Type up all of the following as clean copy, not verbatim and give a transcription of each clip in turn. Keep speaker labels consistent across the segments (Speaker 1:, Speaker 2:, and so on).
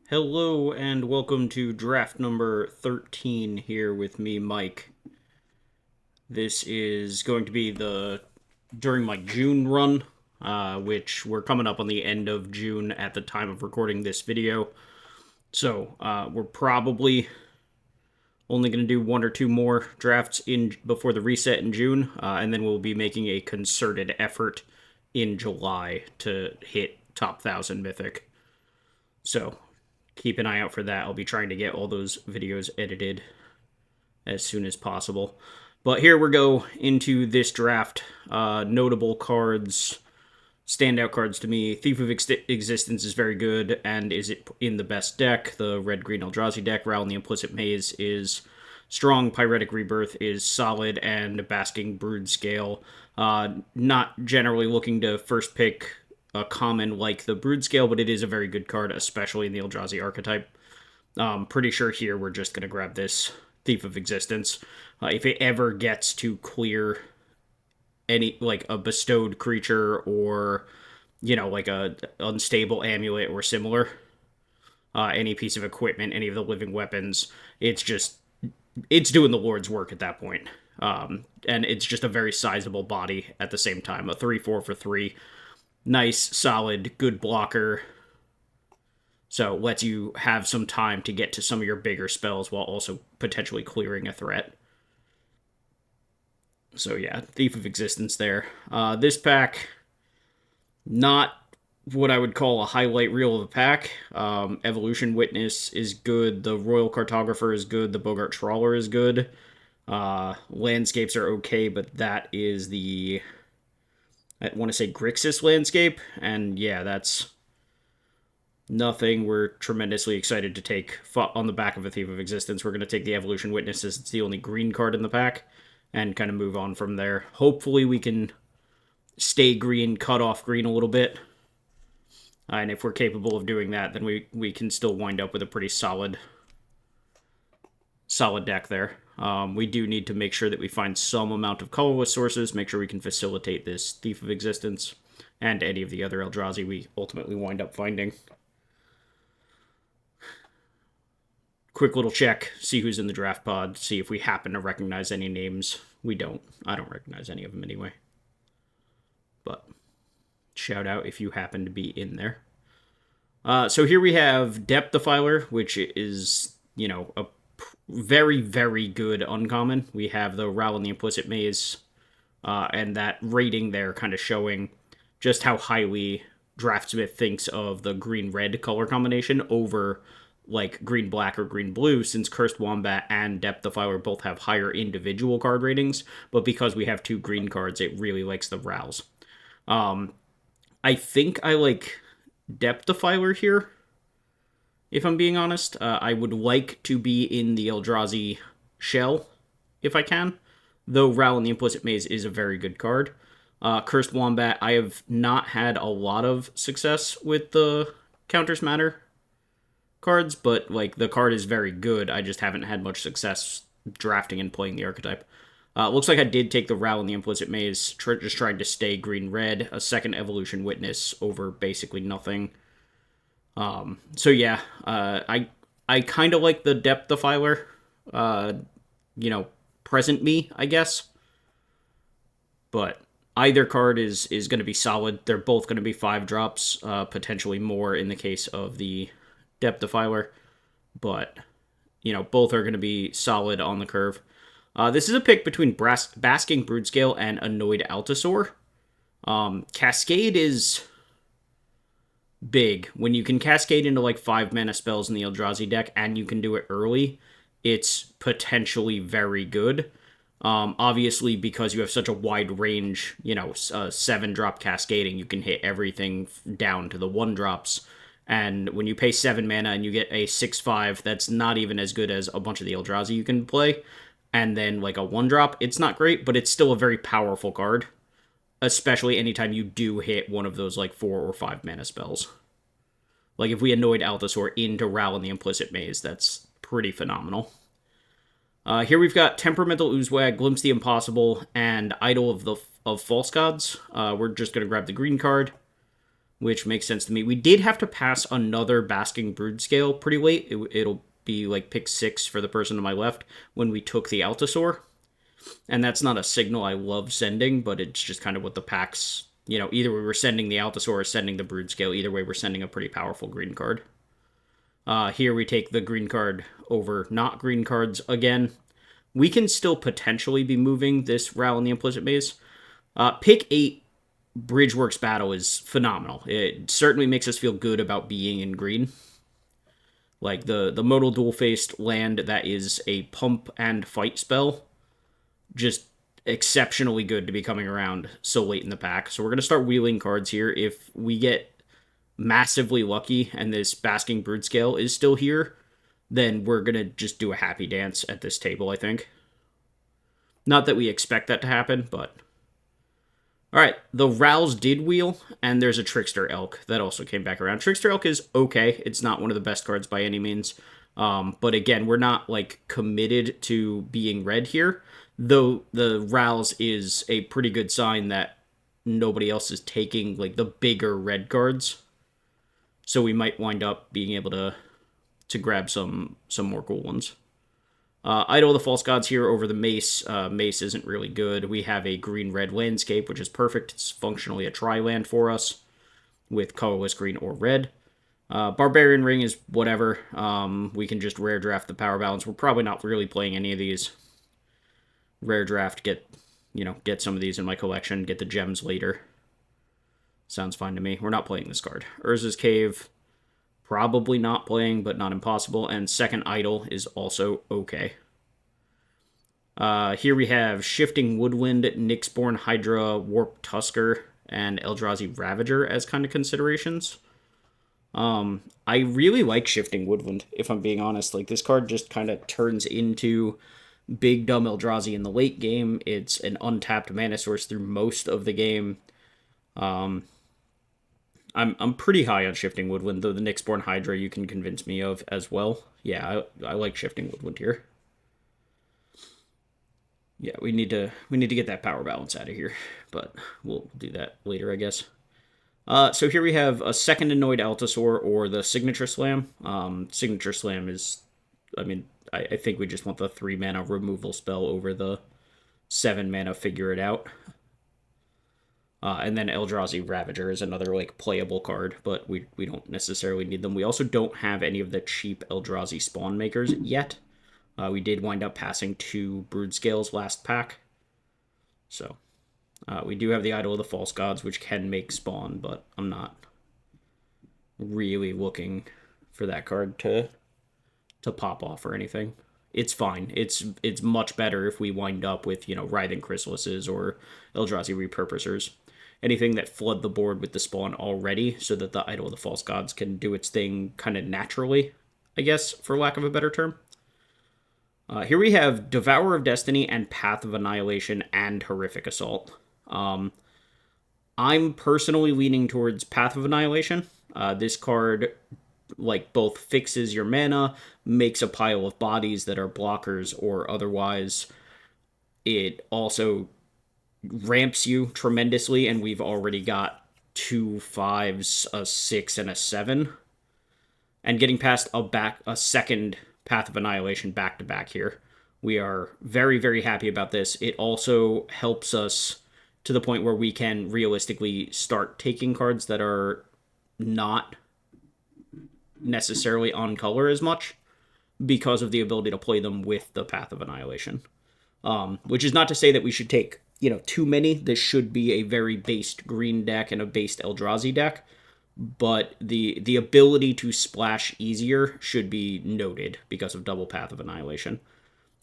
Speaker 1: Hello and welcome to draft number 13 here with me, Mike. This is going to be during my June run, which we're coming up on the end of June at the time of recording this video. So we're probably only going to do one or two more drafts in before the reset in June, and then we'll be making a concerted effort in July to hit top 1,000 Mythic. So keep an eye out for that. I'll be trying to get all those videos edited as soon as possible. But here we go into this draft. Notable cards, standout cards to me. Thief of Existence is very good, and is it in the best deck? The red-green Eldrazi deck. Ral and the Implicit Maze is strong. Pyretic Rebirth is solid, and Basking Brood-Scale. Not generally looking to first pick a common like the Brood-Scale, but it is a very good card, especially in the Eldrazi archetype. Pretty sure here we're just going to grab this Thief of Existence. If it ever gets to clear any, like, a bestowed creature or, like a unstable amulet or similar, any piece of equipment, any of the living weapons, it's doing the Lord's work at that point. And it's just a very sizable body at the same time. A 3/4 for 3. Nice, solid, good blocker. So lets you have some time to get to some of your bigger spells while also potentially clearing a threat. So yeah, Thief of Existence there. This pack, not what I would call a highlight reel of a pack. Evolution Witness is good. The Royal Cartographer is good. The Bogart Trawler is good. Landscapes are okay, but that is I want to say Grixis landscape, and yeah, that's nothing we're tremendously excited to take on the back of a Thief of Existence. We're going to take the Evolution Witness as it's the only green card in the pack, and kind of move on from there. Hopefully we can stay green, cut off green a little bit, and if we're capable of doing that, then we can still wind up with a pretty solid deck there. We do need to make sure that we find some amount of colorless sources, make sure we can facilitate this Thief of Existence, and any of the other Eldrazi we ultimately wind up finding. Quick little check, see who's in the draft pod, see if we happen to recognize any names. We don't. I don't recognize any of them anyway. But shout out if you happen to be in there. So here we have Depth Defiler, which is, a very, very good uncommon. We have the Ral and the Implicit Maze, and that rating there kind of showing just how highly Draftsmith thinks of the green-red color combination over, like, green-black or green-blue, since Cursed Wombat and Depth Defiler both have higher individual card ratings, but because we have two green cards, it really likes the Rals. I think I like Depth Defiler here, if I'm being honest. I would like to be in the Eldrazi shell, if I can, though Ral and the Implicit Maze is a very good card. Cursed Wombat, I have not had a lot of success with the Counters Matter cards, but, like, the card is very good. I just haven't had much success drafting and playing the archetype. Looks like I did take the Ral and the Implicit Maze, just trying to stay green-red. A second Evolution Witness over basically nothing. So yeah, I kind of like the Depth Defiler, present me, I guess. But either card is going to be solid. They're both going to be 5-drops, potentially more in the case of the Depth Defiler. But, both are going to be solid on the curve. This is a pick between Basking Brood-Scale and Annoyed Altasaur. Cascade is big. When you can cascade into, like, 5-mana spells in the Eldrazi deck, and you can do it early, it's potentially very good. Obviously, because you have such a wide range, 7-drop cascading, you can hit everything down to the 1-drops. And when you pay 7 mana and you get a 6/5, that's not even as good as a bunch of the Eldrazi you can play. And then, like, a 1-drop, it's not great, but it's still a very powerful card. Especially anytime you do hit one of those, like, 4 or 5 mana spells. Like, if we Annoyed Altasaur into Ral and the Implicit Maze, that's pretty phenomenal. Here we've got Temperamental Oozewag, Glimpse the Impossible, and Idol of False Gods. We're just going to grab the green card. which makes sense to me. We did have to pass another Basking Brood Scale pretty late. It'll be like pick 6 for the person to my left when we took the Altasaur. And that's not a signal I love sending, but it's just kind of what the packs, either we were sending the Altasaur or sending the Brood Scale. Either way, we're sending a pretty powerful green card. Here we take the green card over not green cards again. We can still potentially be moving this Ral in the Implicit Maze. Pick 8 Bridgeworks Battle is phenomenal. It certainly makes us feel good about being in green. Like the modal dual-faced land that is a pump and fight spell, just exceptionally good to be coming around so late in the pack. So we're going to start wheeling cards here. If we get massively lucky and this Basking Brood Scale is still here, then we're going to just do a happy dance at this table, I think. Not that we expect that to happen, but... Alright, the Rals did wheel, and there's a Trickster Elk that also came back around. Trickster Elk is okay. It's not one of the best cards by any means. But again, we're not, committed to being red here. Though the Rals is a pretty good sign that nobody else is taking, the bigger red cards. So we might wind up being able to grab some more cool ones. Idol of the False Gods here over the Mace. Mace isn't really good. We have a green-red landscape, which is perfect. It's functionally a tri-land for us with colorless green or red. Barbarian Ring is whatever. We can just rare draft the power balance. We're probably not really playing any of these. Rare draft, get some of these in my collection, get the gems later. Sounds fine to me. We're not playing this card. Urza's Cave, probably not playing, but not impossible. And Second Idol is also okay. Here we have Shifting Woodwind, Nyxborn Hydra, Warp Tusker, and Eldrazi Ravager as kind of considerations. I really like Shifting Woodwind, if I'm being honest. This card just kind of turns into big dumb Eldrazi in the late game. It's an untapped mana source through most of the game. I'm pretty high on Shifting Woodwind, though the Nyxborn Hydra you can convince me of as well. Yeah, I like Shifting Woodwind here. Yeah, we need to get that power balance out of here, but we'll do that later, I guess. So here we have a second Annoyed Altasaur or the Signature Slam. Signature Slam is, I think we just want the 3 mana removal spell over the 7 mana Figure It Out. And then Eldrazi Ravager is another playable card, but we don't necessarily need them. We also don't have any of the cheap Eldrazi Spawn Makers yet. We did wind up passing 2 Brood Scales last pack. So, we do have the Idol of the False Gods, which can make Spawn, but I'm not really looking for that card to pop off or anything. It's fine. It's much better if we wind up with, Writhing Chrysalises or Eldrazi Repurposers. Anything that flood the board with the Spawn already so that the Idol of the False Gods can do its thing kind of naturally, I guess, for lack of a better term. Here we have Devourer of Destiny and Path of Annihilation and Horrific Assault. I'm personally leaning towards Path of Annihilation. This card, both fixes your mana, makes a pile of bodies that are blockers or otherwise. It also ramps you tremendously, and we've already got 2 5s, a 6, and a 7. And getting past a second Path of Annihilation back-to-back here. We are very, very happy about this. It also helps us to the point where we can realistically start taking cards that are not necessarily on color as much because of the ability to play them with the Path of Annihilation. Which is not to say that we should take, too many. This should be a very based green deck and a based Eldrazi deck. But the ability to splash easier should be noted because of double Path of Annihilation.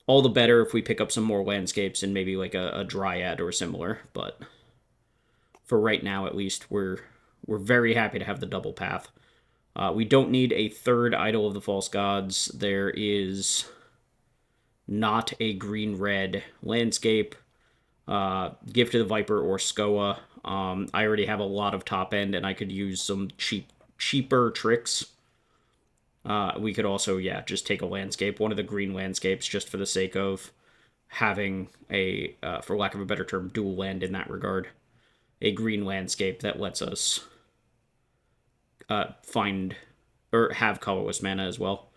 Speaker 1: All the better if we pick up some more landscapes and maybe a Dryad or similar. But for right now, at least, we're very happy to have the double path. We don't need a third Idol of the False Gods. There is not a green-red landscape. Gift to the Viper or Skoa. I already have a lot of top end, and I could use some cheaper tricks. We could also, just take a landscape, one of the green landscapes, just for the sake of having a, for lack of a better term, dual land in that regard. A green landscape that lets us find or have colorless mana as well.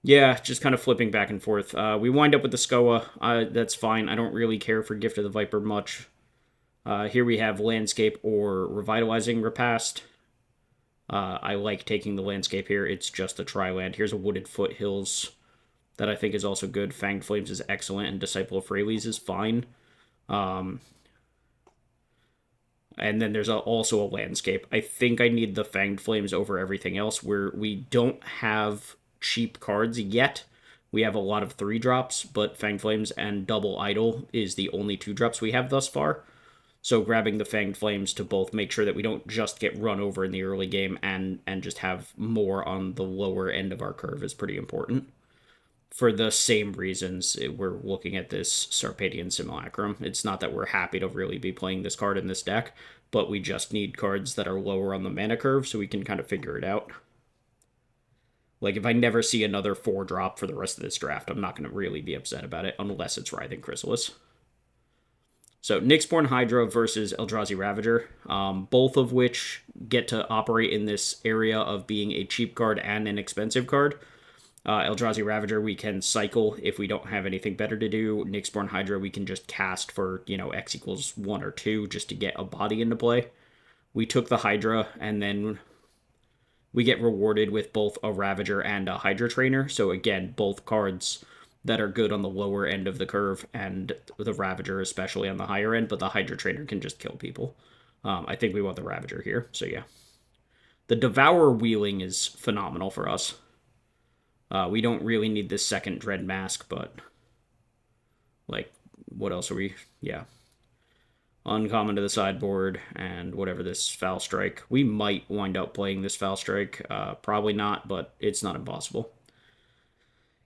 Speaker 1: Yeah, just kind of flipping back and forth. We wind up with the Skoa. That's fine. I don't really care for Gift of the Viper much. Here we have Landscape or Revitalizing Repast. I like taking the Landscape here. It's just a tri-land. Here's a Wooded Foothills that I think is also good. Fanged Flames is excellent, and Disciple of Freyles is fine. And then there's also a Landscape. I think I need the Fanged Flames over everything else, where we don't have cheap cards yet. We have a lot of 3-drops, but Fanged Flames and Double Idol is the only 2-drops we have thus far. So grabbing the Fanged Flames to both make sure that we don't just get run over in the early game and just have more on the lower end of our curve is pretty important. For the same reasons, we're looking at this Sarpadian Simulacrum. It's not that we're happy to really be playing this card in this deck, but we just need cards that are lower on the mana curve so we can kind of figure it out. Like, if I never see another 4-drop for the rest of this draft, I'm not going to really be upset about it, unless it's Writhing Chrysalis. So, Nyxborn Hydra versus Eldrazi Ravager, both of which get to operate in this area of being a cheap card and an expensive card. Eldrazi Ravager, we can cycle if we don't have anything better to do. Nyxborn Hydra, we can just cast for, X equals 1 or 2 just to get a body into play. We took the Hydra, and then we get rewarded with both a Ravager and a Hydra Trainer. So again, both cards that are good on the lower end of the curve, and the Ravager especially on the higher end, but the Hydra Trainer can just kill people. I think we want the Ravager here, so yeah. The Devour Wheeling is phenomenal for us. We don't really need this second Dread Mask, but, like, what else are we? Yeah. Uncommon to the sideboard, and whatever this Foul Strike. We might wind up playing this Foul Strike. Probably not, but it's not impossible.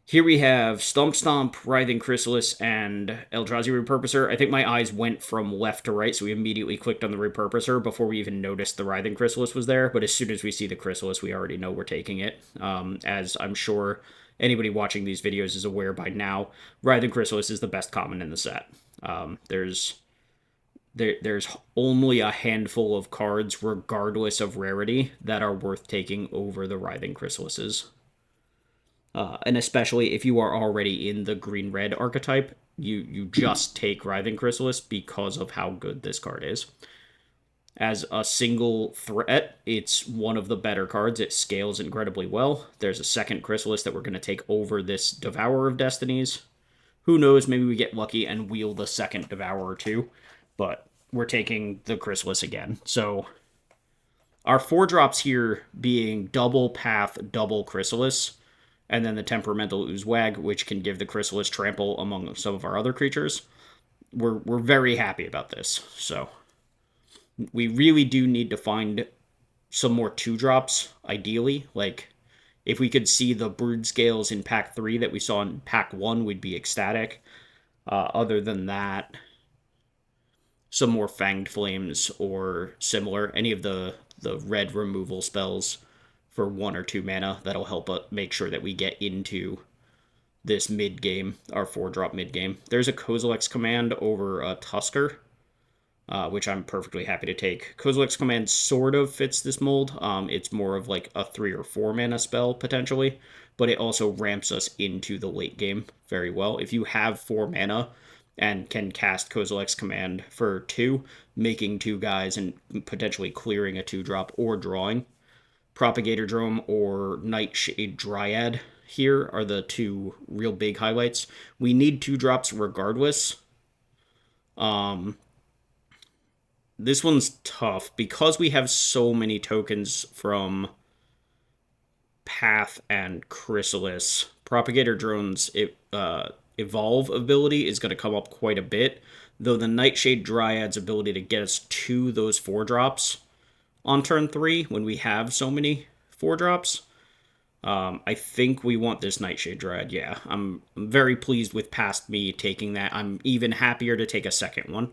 Speaker 1: Here we have Stomp Stomp, Writhing Chrysalis, and Eldrazi Repurposer. I think my eyes went from left to right, so we immediately clicked on the Repurposer before we even noticed the Writhing Chrysalis was there, but as soon as we see the Chrysalis, we already know we're taking it. As I'm sure anybody watching these videos is aware by now, Writhing Chrysalis is the best common in the set. There's only a handful of cards, regardless of rarity, that are worth taking over the Writhing Chrysalises. And especially if you are already in the green-red archetype, you just take Writhing Chrysalis because of how good this card is. As a single threat, it's one of the better cards. It scales incredibly well. There's a second Chrysalis that we're going to take over this Devourer of Destinies. Who knows, maybe we get lucky and wheel the second Devourer too, but we're taking the Chrysalis again. So our 4-drops here being double Path, double Chrysalis, and then the Temperamental Oozewag, which can give the Chrysalis trample among some of our other creatures. We're very happy about this. So we really do need to find some more 2-drops, ideally. Like, if we could see the Brood Scales in Pack 3 that we saw in Pack 1, we'd be ecstatic. Other than that, some more Fanged Flames or similar. Any of the red removal spells for 1 or 2 mana that'll help make sure that we get into this mid-game, our 4-drop mid-game. There's a Kozilek's Command over a Tusker, which I'm perfectly happy to take. Kozilek's Command sort of fits this mold. It's more of like a 3 or 4 mana spell, potentially, but it also ramps us into the late game very well. If you have 4 mana and can cast Kozilek's Command for 2, making 2 guys and potentially clearing a 2-drop or drawing, Propagator Drome or Nightshade Dryad here are the 2 real big highlights. We need 2-drops regardless. This one's tough because we have so many tokens from Path and Chrysalis. Propagator Drone's evolve ability is going to come up quite a bit, though the Nightshade Dryad's ability to get us to those 4-drops on turn 3 when we have so many 4-drops. I think we want this Nightshade Dryad. Yeah, I'm very pleased with past me taking that. I'm even happier to take a second one.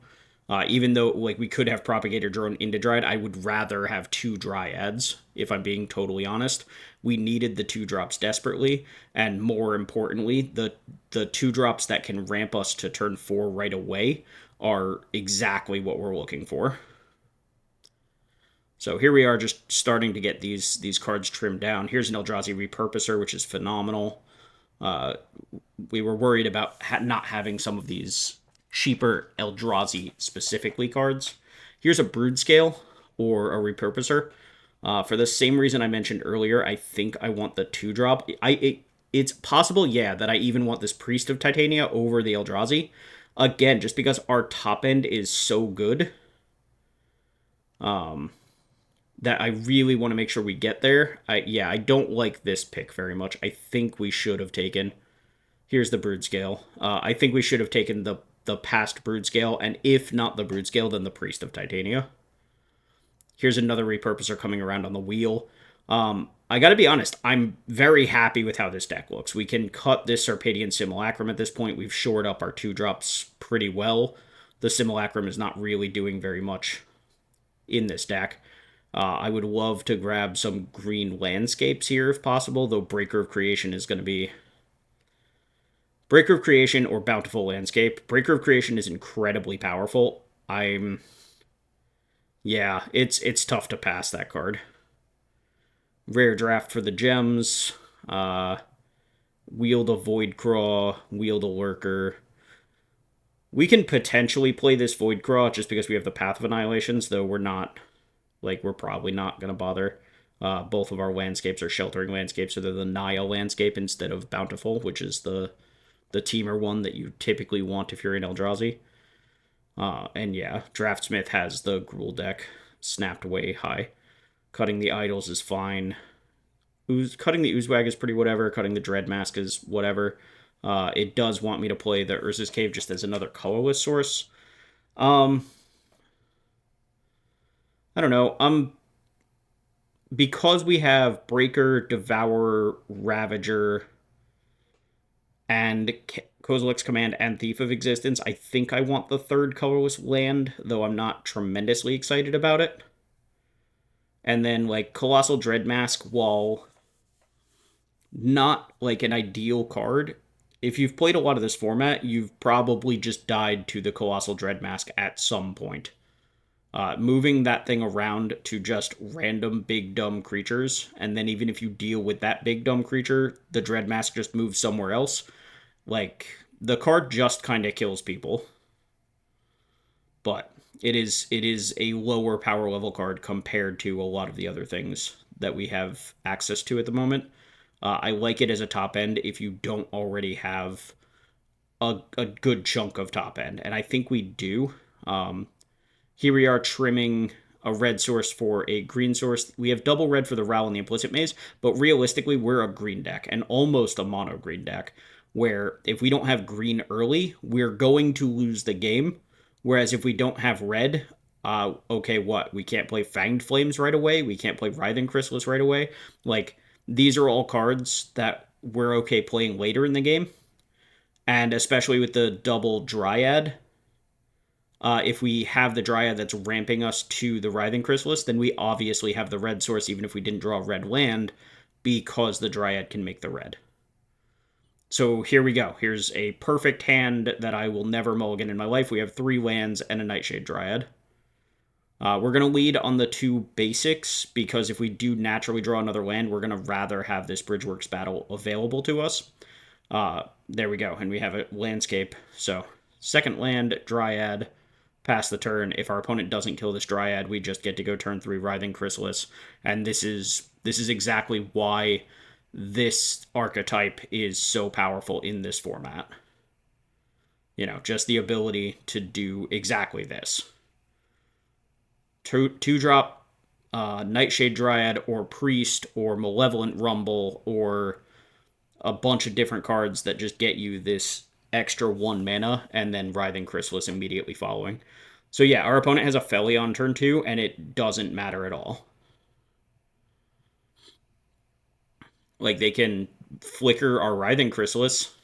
Speaker 1: Even though like we could have Propagator Drone into Dryad, I would rather have 2 Dryads, if I'm being totally honest. We needed the 2-drops desperately, and more importantly, the 2-drops that can ramp us to turn 4 right away are exactly what we're looking for. So here we are, just starting to get these cards trimmed down. Here's an Eldrazi Repurposer, which is phenomenal. We were worried about not having some of these cheaper Eldrazi specifically cards. Here's a Brood Scale or a Repurposer. For the same reason I mentioned earlier, I think I want the 2-drop. It's possible, yeah, that I even want this Priest of Titania over the Eldrazi. Again, just because our top end is so good, that I really want to make sure we get there. I don't like this pick very much. I think we should have taken. Here's the Brood Scale. I think we should have taken the past Brood Scale, and if not the Brood Scale, then the Priest of Titania. Here's another Repurposer coming around on the wheel. I gotta be honest, I'm very happy with how this deck looks. We can cut this Sarpedian Simulacrum at this point. We've shored up our 2-drops pretty well. The Simulacrum is not really doing very much in this deck. I would love to grab some green landscapes here if possible, though Breaker of Creation is going to be... Breaker of Creation or Bountiful Landscape. Breaker of Creation is incredibly powerful. Yeah, it's tough to pass that card. Rare draft for the gems. Wield a Voidcraw. Wield a Lurker. We can potentially play this Voidcraw just because we have the Path of Annihilations, though we're not... we're probably not going to bother. Both of our landscapes are Sheltering Landscapes, so they're the Naya landscape instead of Bountiful, which is the teamer one that you typically want if you're in Eldrazi. And yeah, Draftsmith has the Gruul deck snapped way high. Cutting the Idols is fine. Cutting the Oozewag is pretty whatever. Cutting the Dreadmask is whatever. It does want me to play the Urza's Cave just as another colorless source. I don't know. Because we have Breaker, Devourer, Ravager, and Kozilek's Command and Thief of Existence, I think I want the third colorless land, though I'm not tremendously excited about it. And then, Colossal Dreadmask, while not, an ideal card, if you've played a lot of this format, you've probably just died to the Colossal Dreadmask at some point. Moving that thing around to just random big dumb creatures, and then even if you deal with that big dumb creature, the Dreadmask just moves somewhere else. The card just kind of kills people. But it is a lower power level card compared to a lot of the other things that we have access to at the moment. I like it as a top end if you don't already have a good chunk of top end, and I think we do. Here we are trimming a red source for a green source. We have double red for the Ral and the Implicit Maze, but realistically, we're a green deck, and almost a mono green deck, where if we don't have green early, we're going to lose the game. Whereas if we don't have red, okay, what? We can't play Fanged Flames right away? We can't play Writhing Chrysalis right away? These are all cards that we're okay playing later in the game. And especially with the double Dryad, if we have the Dryad that's ramping us to the Writhing Chrysalis, then we obviously have the red source even if we didn't draw a red land, because the Dryad can make the red. So here we go. Here's a perfect hand that I will never mulligan in my life. We have 3 lands and a Nightshade Dryad. We're going to lead on the 2 basics, because if we do naturally draw another land, we're going to rather have this Bridgeworks Battle available to us. There we go, and we have a landscape. So, second land, Dryad, pass the turn. If our opponent doesn't kill this Dryad, we just get to go turn 3 Writhing Chrysalis, and this is exactly why this archetype is so powerful in this format. Just the ability to do exactly this. 2-drop Nightshade Dryad or Priest or Malevolent Rumble or a bunch of different cards that just get you this extra 1 mana and then Writhing Chrysalis immediately following. So yeah, our opponent has a Felly on turn 2, and it doesn't matter at all. They can flicker our Writhing Chrysalis,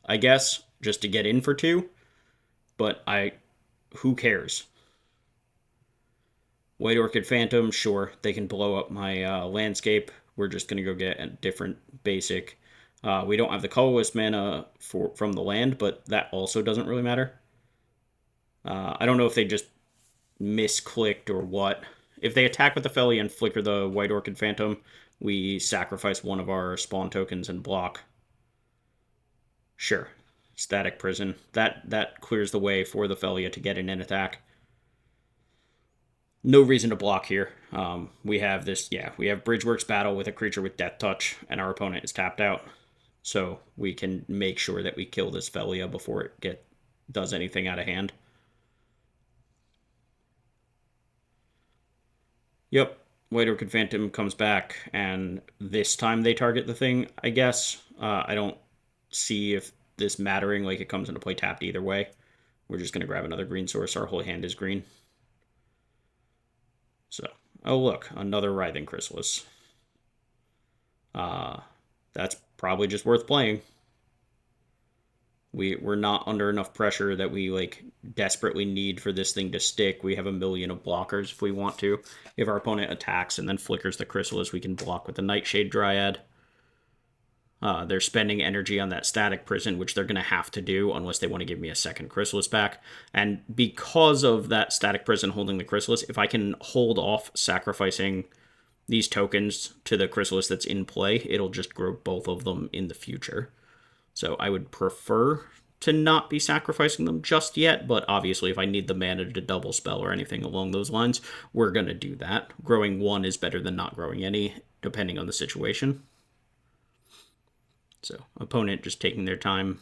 Speaker 1: I guess, just to get in for 2. But who cares? White Orchid Phantom, sure, they can blow up my landscape. We're just going to go get a different basic. We don't have the colorless mana from the land, but that also doesn't really matter. I don't know if they just misclicked or what. if they attack with the Felly and flicker the White Orchid Phantom, we sacrifice one of our spawn tokens and block. Sure. Static Prison. That clears the way for the Felia to get in an attack. No reason to block here. We have this, yeah, we have Bridgeworks Battle with a creature with Death Touch, and our opponent is tapped out. So we can make sure that we kill this Felia before it does anything out of hand. Yep, White Orchid Phantom comes back, and this time they target the thing, I guess. I don't see if this mattering, like it comes into play tapped either way. We're just going to grab another green source. Our whole hand is green. So, oh look, another Writhing Chrysalis. That's probably just worth playing. We're not under enough pressure that we like desperately need for this thing to stick. We have a million of blockers if we want to. If our opponent attacks and then flickers the Chrysalis, we can block with the Nightshade Dryad. They're spending energy on that Static Prison, which they're going to have to do unless they want to give me a second Chrysalis back. And because of that Static Prison holding the Chrysalis, if I can hold off sacrificing these tokens to the Chrysalis that's in play, it'll just grow both of them in the future. So I would prefer to not be sacrificing them just yet, but obviously if I need the mana to double spell or anything along those lines, we're going to do that. Growing one is better than not growing any, depending on the situation. So opponent just taking their time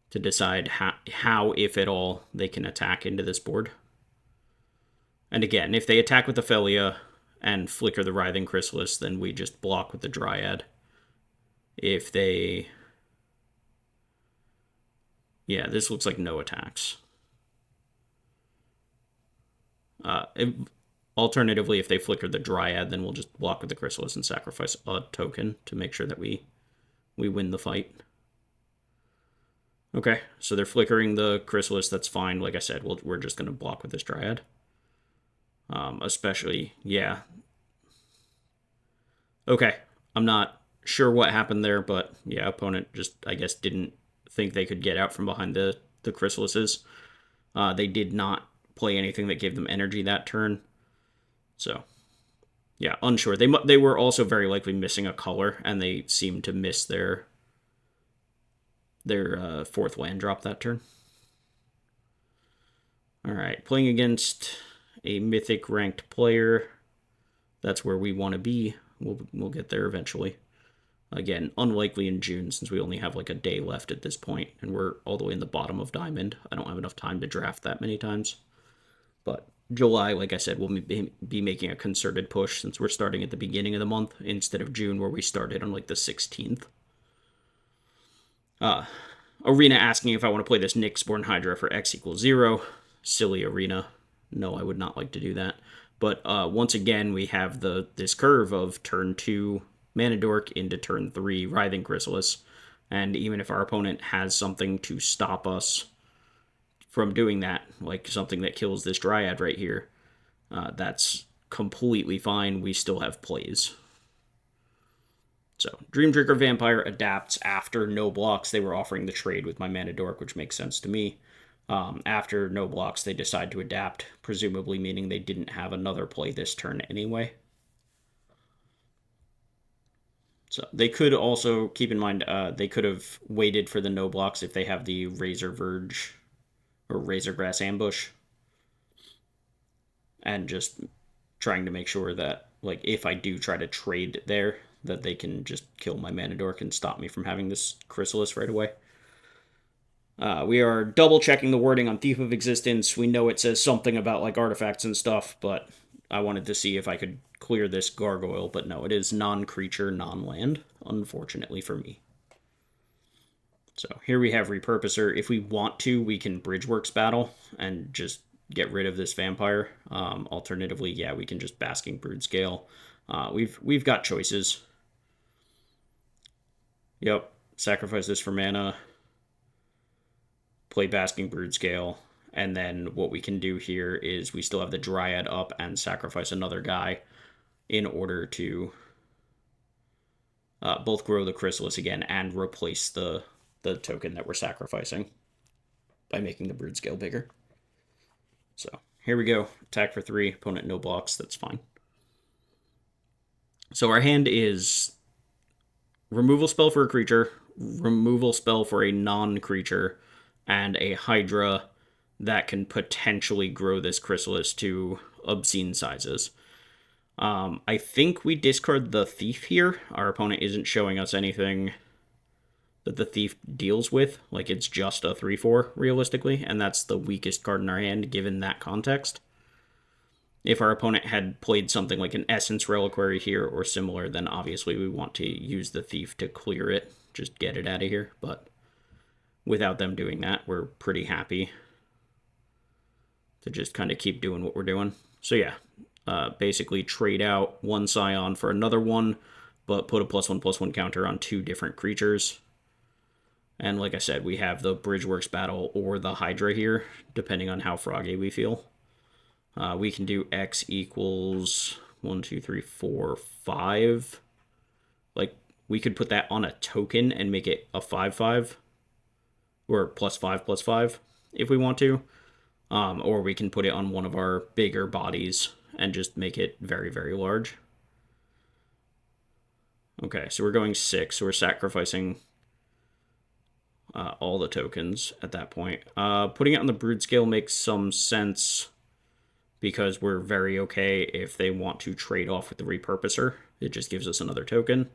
Speaker 1: to decide how, if at all, they can attack into this board. And again, if they attack with the Felia and flicker the Writhing Chrysalis, then we just block with the Dryad. If they... Yeah, this looks like no attacks. Alternatively, if they flicker the Dryad, then we'll just block with the Chrysalis and sacrifice a token to make sure that we win the fight. Okay, so they're flickering the Chrysalis, that's fine. Like I said, we're just going to block with this Dryad. Especially, yeah. Okay, I'm not sure what happened there, but yeah, opponent just, I guess, didn't think they could get out from behind the Chrysalises. They did not play anything that gave them energy that turn. So, yeah, unsure. They were also very likely missing a color, and they seemed to miss their fourth land drop that turn. All right, playing against a mythic ranked player. That's where we want to be. We'll get there eventually. Again, unlikely in June since we only have like a day left at this point, and we're all the way in the bottom of Diamond. I don't have enough time to draft that many times. But July, like I said, we'll be making a concerted push since we're starting at the beginning of the month instead of June where we started on like the 16th. Arena asking if I want to play this Nyxborn Hydra for X equals 0. Silly Arena. No, I would not like to do that. But once again, we have this curve of turn 2 Mana Dork into turn 3 Writhing Chrysalis. And even if our opponent has something to stop us from doing that, like something that kills this Dryad right here, that's completely fine. We still have plays. So, Dream Trigger Vampire adapts after no blocks. They were offering the trade with my Mana Dork, which makes sense to me. After no blocks, they decide to adapt, presumably meaning they didn't have another play this turn anyway. So they could also, keep in mind, they could have waited for the no blocks if they have the Razor Verge or Razorgrass Ambush. And just trying to make sure that, like, if I do try to trade there, that they can just kill my Mana Dork and stop me from having this Chrysalis right away. We are double checking the wording on Thief of Existence. We know it says something about like artifacts and stuff, but I wanted to see if I could clear this gargoyle, but no, it is non-creature, non-land, unfortunately for me. So here we have Repurposer. If we want to, we can Bridgeworks Battle and just get rid of this vampire. Alternatively, yeah, we can just Basking Broodscale. We've got choices. Yep, sacrifice this for mana. Play Basking Broodscale, and then what we can do here is we still have the Dryad up and sacrifice another guy in order to both grow the Chrysalis again and replace the token that we're sacrificing by making the Broodscale bigger. So here we go. Attack for 3. Opponent no blocks. That's fine. So our hand is removal spell for a creature, removal spell for a non-creature, and a Hydra that can potentially grow this Chrysalis to obscene sizes. I think we discard the Thief here. Our opponent isn't showing us anything that the Thief deals with. Like, it's just a 3/4, realistically, and that's the weakest card in our hand, given that context. If our opponent had played something like an Essence Reliquary here or similar, then obviously we want to use the Thief to clear it, just get it out of here. But without them doing that, we're pretty happy to just kind of keep doing what we're doing. So yeah, basically trade out one Scion for another one, but put a +1/+1 counter on 2 different creatures. And like I said, we have the Bridgeworks Battle or the Hydra here, depending on how froggy we feel. We can do X equals 1, 2, 3, 4, 5. Like, we could put that on a token and make it a 5/5. Or +5/+5 if we want to. Or we can put it on one of our bigger bodies and just make it very, very large. Okay, so we're going 6. So we're sacrificing all the tokens at that point. Putting it on the Brood Scale makes some sense because we're very okay if they want to trade off with the Repurposer. It just gives us another token.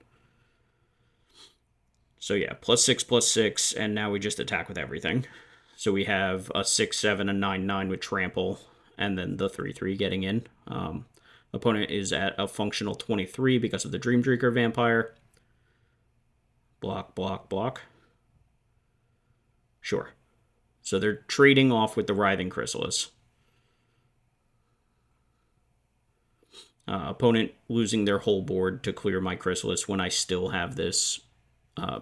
Speaker 1: So yeah, +6/+6, and now we just attack with everything. So we have a 6/7, a 9/9 with Trample, and then the 3/3 getting in. Opponent is at a functional 23 because of the Dream Drinker Vampire. Block, block, block. Sure. So they're trading off with the Writhing Chrysalis. Opponent losing their whole board to clear my Chrysalis when I still have this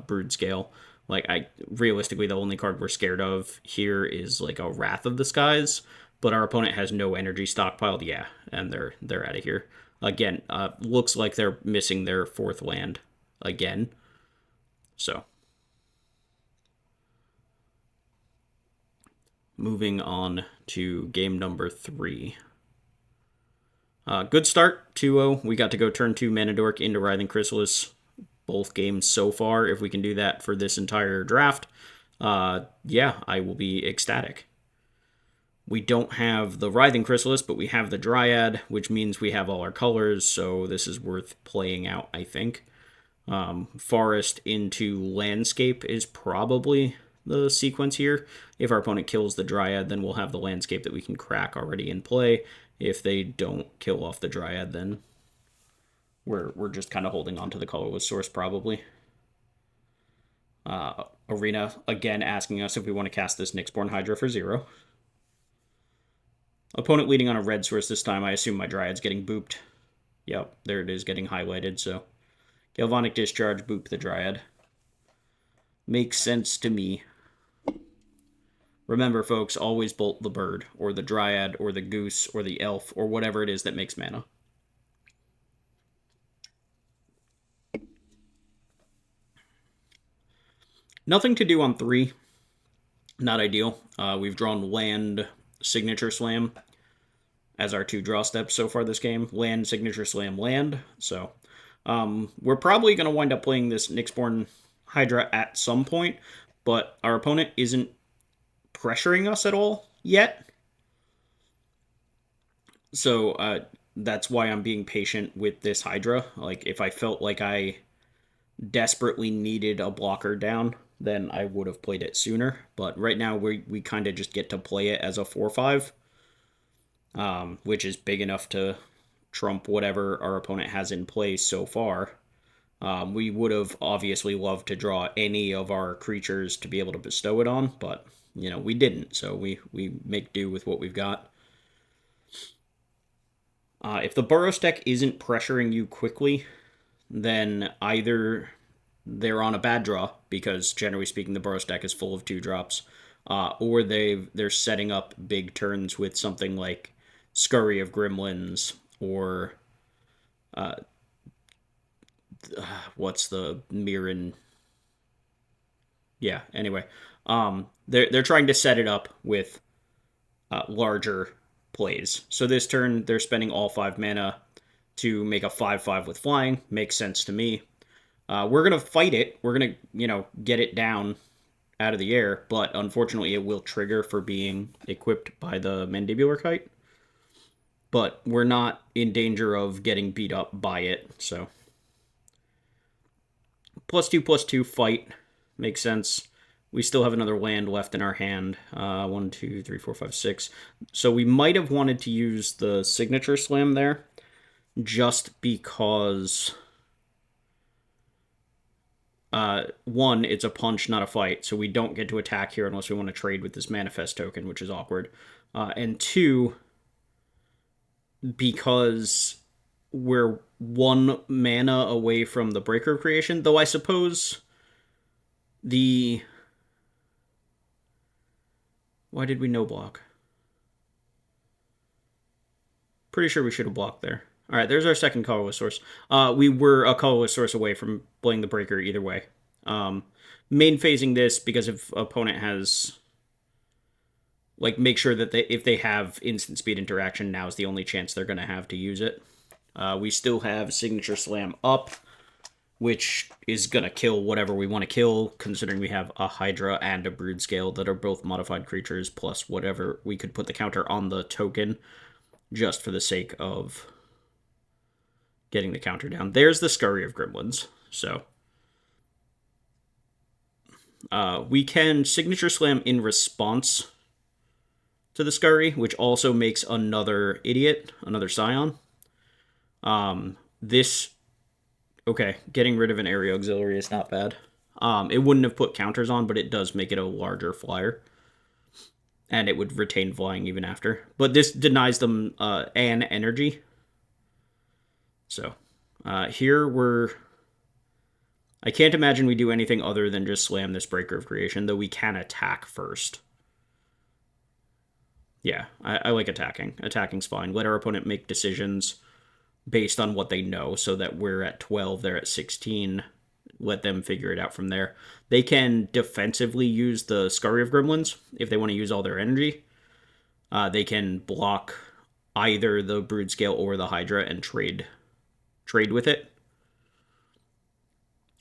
Speaker 1: Brood Scale. Like, realistically, the only card we're scared of here is like a Wrath of the Skies, but our opponent has no energy stockpiled. Yeah, and they're out of here. Again, looks like they're missing their 4th land again. So, moving on to game number 3. Good start, 2-0. We got to go turn 2 Mana Dork into Writhing Chrysalis both games so far. If we can do that for this entire draft, yeah, I will be ecstatic. We don't have the Writhing Chrysalis, but we have the Dryad, which means we have all our colors, so this is worth playing out, I think. Forest into Landscape is probably the sequence here. If our opponent kills the Dryad, then we'll have the Landscape that we can crack already in play. If they don't kill off the Dryad, then we're just kind of holding on to the colorless source, probably. Arena, again, asking us if we want to cast this Nyxborn Hydra for 0. Opponent leading on a red source this time. I assume my Dryad's getting booped. Yep, there it is, getting highlighted, so Galvanic Discharge, boop the Dryad. Makes sense to me. Remember, folks, always bolt the bird, or the Dryad, or the goose, or the elf, or whatever it is that makes mana. Nothing to do on 3. Not ideal. We've drawn Land, Signature Slam as our 2 draw steps so far this game. Land, Signature Slam, Land. So we're probably going to wind up playing this Nyxborn Hydra at some point, but our opponent isn't pressuring us at all yet. So that's why I'm being patient with this Hydra. Like, if I felt like I desperately needed a blocker down, then I would have played it sooner. But right now, we kind of just get to play it as a 4/5, which is big enough to trump whatever our opponent has in play so far. We would have obviously loved to draw any of our creatures to be able to bestow it on, but, you know, we didn't, so we make do with what we've got. If the Burrow deck isn't pressuring you quickly, then either they're on a bad draw, because generally speaking the Burrow deck is full of 2-drops, or they're setting up big turns with something like Scurry of Gremlins, or what's the Mirren? Yeah, anyway. They're trying to set it up with larger plays. So this turn, they're spending all 5 mana to make a 5/5 with flying. Makes sense to me. We're going to fight it. We're going to, get it down out of the air, but unfortunately it will trigger for being equipped by the Mandibular Kite. But we're not in danger of getting beat up by it, so. +2/+2 fight. Makes sense. We still have another land left in our hand. 1, 2, 3, 4, 5, 6. So we might have wanted to use the Signature Slam there, just because... one, it's a punch, not a fight, so we don't get to attack here unless we want to trade with this Manifest token, which is awkward. And two, because we're 1 mana away from the Breaker of Creation, though I suppose the... Why did we no block? Pretty sure we should have blocked there. Alright, there's our second colorless source. We were a colorless source away from playing the Breaker either way. Main phasing this because if opponent has... make sure that if they have instant speed interaction, now's the only chance they're going to have to use it. We still have Signature Slam up, which is going to kill whatever we want to kill, considering we have a Hydra and a Broodscale that are both modified creatures, plus whatever we could put the counter on the token, just for the sake of getting the counter down. There's the Scurry of Gremlins, so... we can Signature Slam in response to the Scurry, which also makes another Idiot, another Scion. Okay, getting rid of an Area Auxiliary is not bad. It wouldn't have put counters on, but it does make it a larger flyer. And it would retain flying even after. But this denies them an energy. So, here we're... I can't imagine we do anything other than just slam this Breaker of Creation, though we can attack first. Yeah, I like attacking. Attacking's fine. Let our opponent make decisions based on what they know, so that we're at 12, they're at 16. Let them figure it out from there. They can defensively use the Scurry of Gremlins if they want to use all their energy. They can block either the Broodscale or the Hydra and trade with it.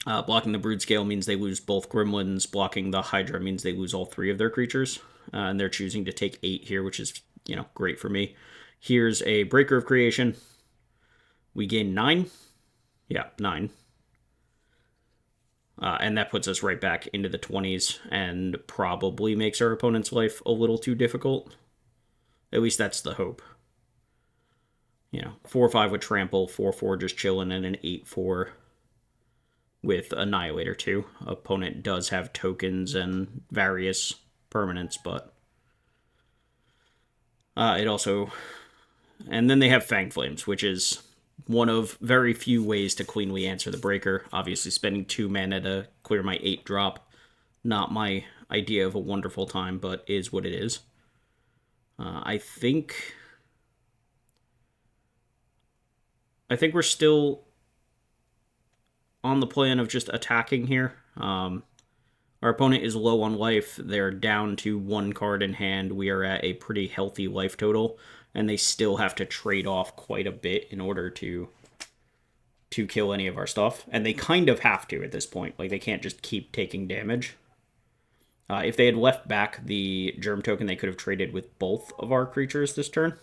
Speaker 1: Blocking the Broodscale means they lose both Gremlins. Blocking the Hydra means they lose all 3 of their creatures. And they're choosing to take 8 here, which is, great for me. Here's a Breaker of Creation. We gain 9. Yeah, 9. And that puts us right back into the 20s and probably makes our opponent's life a little too difficult. At least that's the hope. 4/5 with Trample, 4/4 just chilling, and an 8/4 with Annihilator too. Opponent does have tokens and various permanents, but it also... And then they have Fang Flames, which is one of very few ways to cleanly answer the Breaker. Obviously, spending 2 mana to clear my 8-drop. Not my idea of a wonderful time, but is what it is. I think we're still on the plan of just attacking here. Our opponent is low on life. They're down to 1 card in hand. We are at a pretty healthy life total, and they still have to trade off quite a bit in order to kill any of our stuff. And they kind of have to at this point. They can't just keep taking damage. If they had left back the Germ token, they could have traded with both of our creatures this turn.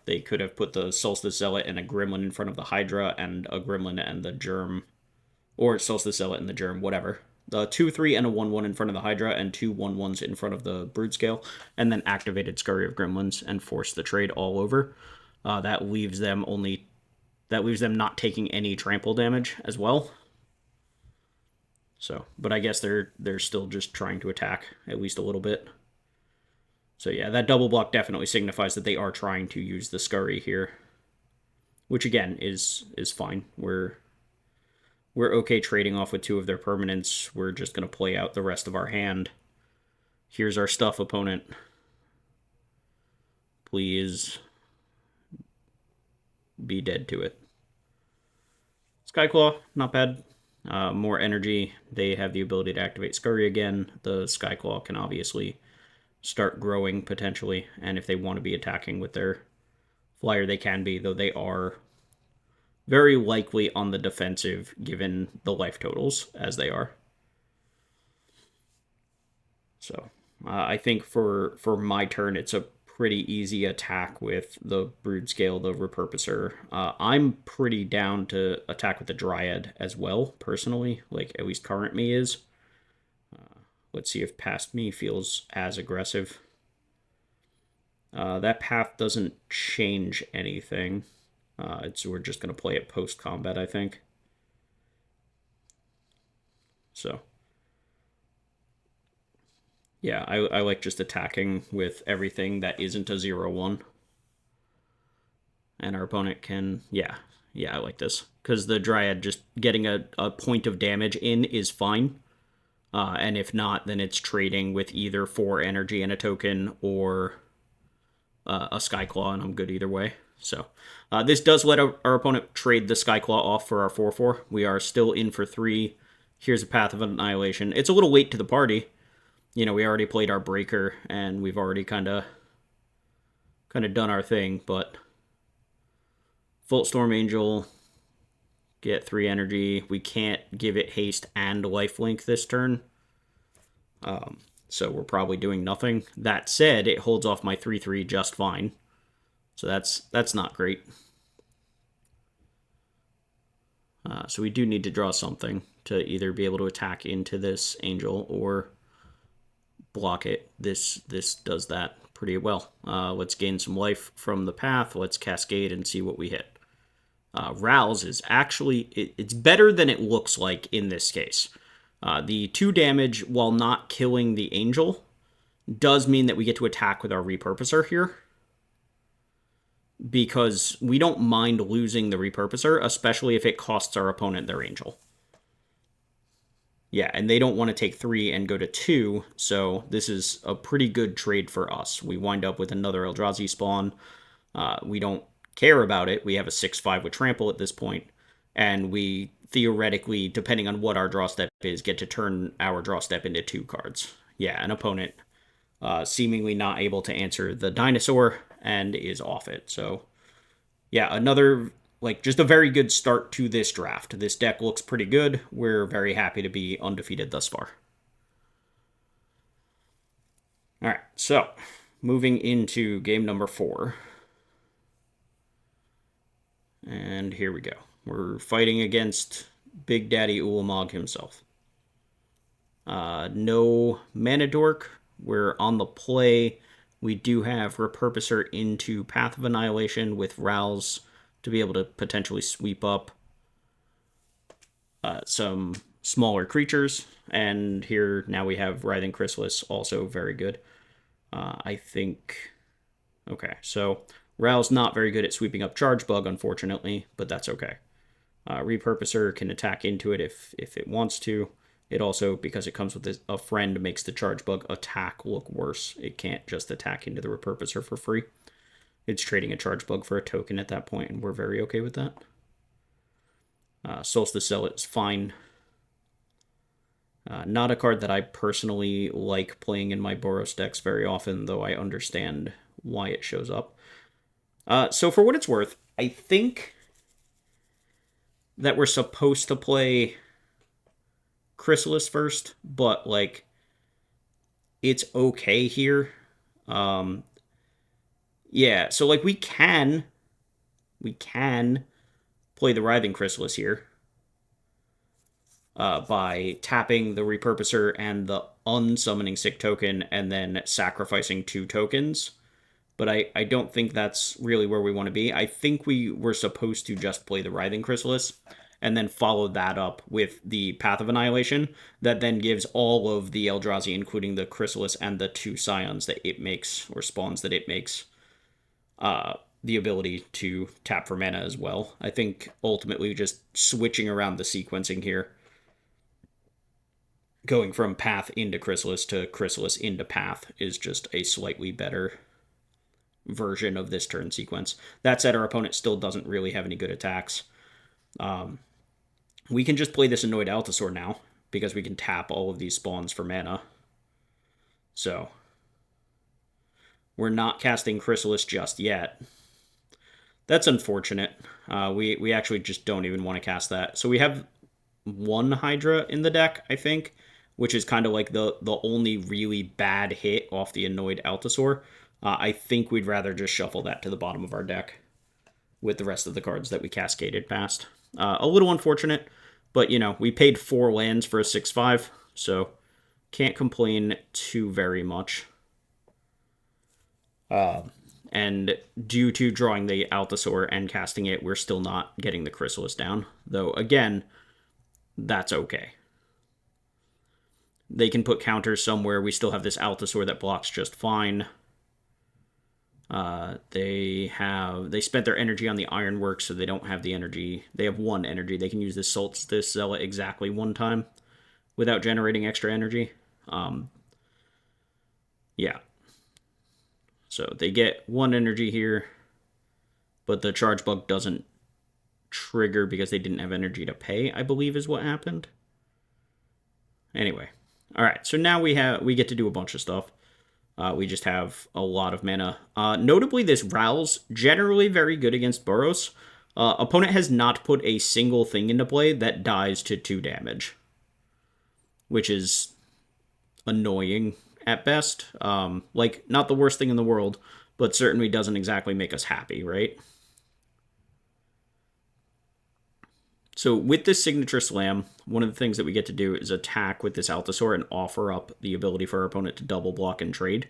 Speaker 1: They could have put the Solstice Zealot and a Gremlin in front of the Hydra, and a Gremlin and the Germ, or Solstice Zealot and the Germ, whatever. The 2/3 and a 1/1 in front of the Hydra, and 2 1/1s in front of the Broodscale, and then activated Scurry of Gremlins and forced the trade all over. That leaves them not taking any trample damage as well. So, but I guess they're still just trying to attack at least a little bit. So yeah, that double block definitely signifies that they are trying to use the Scurry here, which again is fine. We're okay trading off with 2 of their permanents. We're just going to play out the rest of our hand. Here's our stuff, opponent. Please be dead to it. Skyclaw, not bad. More energy. They have the ability to activate Scurry again. The Skyclaw can obviously start growing potentially, and if they want to be attacking with their flyer, they can be, though they are very likely on the defensive given the life totals as they are. So I think for my turn, it's a pretty easy attack with the Brood Scale, the Repurposer. I'm pretty down to attack with the Dryad as well, personally. Like, at least current me is. Let's see if past me feels as aggressive. That path doesn't change anything. We're just going to play it post-combat, I think. So, yeah, I like just attacking with everything that isn't a 0-1. And our opponent can, yeah, I like this. Because the Dryad just getting a point of damage in is fine. And if not, then it's trading with either 4 energy and a token or a Skyclaw, and I'm good either way. So this does let our opponent trade the Skyclaw off for our 4/4. We are still in for 3. Here's a Path of Annihilation. It's a little late to the party. You know, we already played our Breaker, and we've already kind of done our thing, but Volt Storm Angel, get 3 energy. We can't give it haste and lifelink this turn. So we're probably doing nothing. That said, it holds off my 3/3 just fine. So that's not great. So we do need to draw something to either be able to attack into this angel or block it. This does that pretty well. Let's gain some life from the path. Let's cascade and see what we hit. Rouse is actually, it's better than it looks like in this case. The 2 damage, while not killing the angel, does mean that we get to attack with our Repurposer here. Because we don't mind losing the Repurposer, especially if it costs our opponent their angel. Yeah, and they don't want to take 3 and go to 2, so this is a pretty good trade for us. We wind up with another Eldrazi spawn. We don't care about it. We have a 6/5 with Trample at this point, and we theoretically, depending on what our draw step is, get to turn our draw step into 2 cards. Yeah, an opponent seemingly not able to answer the dinosaur and is off it. So, yeah, another, like, just a very good start to this draft. This deck looks pretty good. We're very happy to be undefeated thus far. All right, so moving into game number 4. And here we go. We're fighting against Big Daddy Ulamog himself. No Mana Dork. We're on the play. We do have Repurposer into Path of Annihilation with Rouse to be able to potentially sweep up some smaller creatures. And here now we have Writhing Chrysalis, also very good. I think... Okay, so Rouse not very good at sweeping up Charge Bug, unfortunately, but that's okay. Repurposer can attack into it if it wants to. It also, because it comes with a friend, makes the Charge Bug attack look worse. It can't just attack into the Repurposer for free. It's trading a Charge Bug for a token at that point, and we're very okay with that. Solstice Zealot is fine. Not a card that I personally like playing in my Boros decks very often, though I understand why it shows up. So for what it's worth, I think that we're supposed to play Chrysalis first, but, like, it's okay here. Yeah, so, like, we can play the Writhing Chrysalis here by tapping the Repurposer and the unsummoning Sick token and then sacrificing 2 tokens. But I don't think that's really where we want to be. I think we were supposed to just play the Writhing Chrysalis and then follow that up with the Path of Annihilation that then gives all of the Eldrazi, including the Chrysalis and the 2 Scions that it makes, or spawns that it makes, the ability to tap for mana as well. I think ultimately just switching around the sequencing here, going from Path into Chrysalis to Chrysalis into Path, is just a slightly better version of this turn sequence. That said, our opponent still doesn't really have any good attacks. We can just play this Annoyed Altasaur now, because we can tap all of these spawns for mana. So, we're not casting Chrysalis just yet. That's unfortunate. We actually just don't even want to cast that. So we have one Hydra in the deck, I think, which is kind of like the only really bad hit off the Annoyed Altasaur. I think we'd rather just shuffle that to the bottom of our deck with the rest of the cards that we cascaded past. A little unfortunate, but, you know, we paid 4 lands for a 6/5, so can't complain too very much. And due to drawing the Altasaur and casting it, we're still not getting the Chrysalis down. Though, again, that's okay. They can put counters somewhere. We still have this Altasaur that blocks just fine. They spent their energy on the Ironworks, so they don't have the energy. They have 1 energy. They can use this Solstice Zealot exactly 1 time without generating extra energy. Yeah. So they get 1 energy here, but the Charge Bug doesn't trigger because they didn't have energy to pay, I believe is what happened. Anyway. Alright, so now we get to do a bunch of stuff. We just have a lot of mana. Notably, this Rowl's generally very good against Boros. Opponent has not put a single thing into play that dies to 2 damage, which is annoying at best. Like, not the worst thing in the world, but certainly doesn't exactly make us happy, right? So with this Signature Slam, one of the things that we get to do is attack with this Altasaur and offer up the ability for our opponent to double block and trade.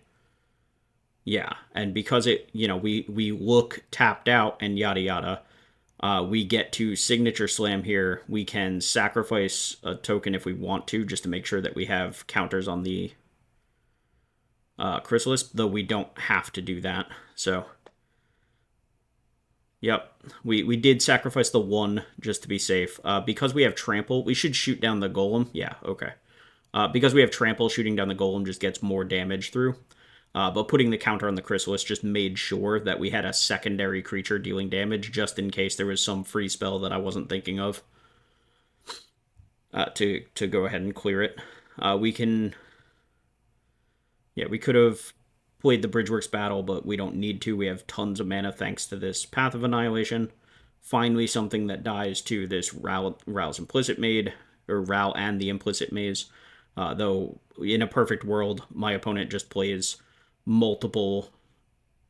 Speaker 1: Yeah, and because it, you know, we look tapped out and yada yada, we get to Signature Slam here. We can sacrifice a token if we want to, just to make sure that we have counters on the Chrysalis, though we don't have to do that. So, yep, we did sacrifice the 1 just to be safe. Because we have Trample, we should shoot down the Golem. Yeah, okay. Because we have Trample, shooting down the Golem just gets more damage through. But putting the counter on the Chrysalis just made sure that we had a secondary creature dealing damage, just in case there was some free spell that I wasn't thinking of to go ahead and clear it. We can... Yeah, we could have played the Bridgeworks battle, but we don't need to. We have tons of mana thanks to this Path of Annihilation. Finally, something that dies to this Ral's Implicit Maze, or Ral and the Implicit Maze. Though, in a perfect world, my opponent just plays multiple,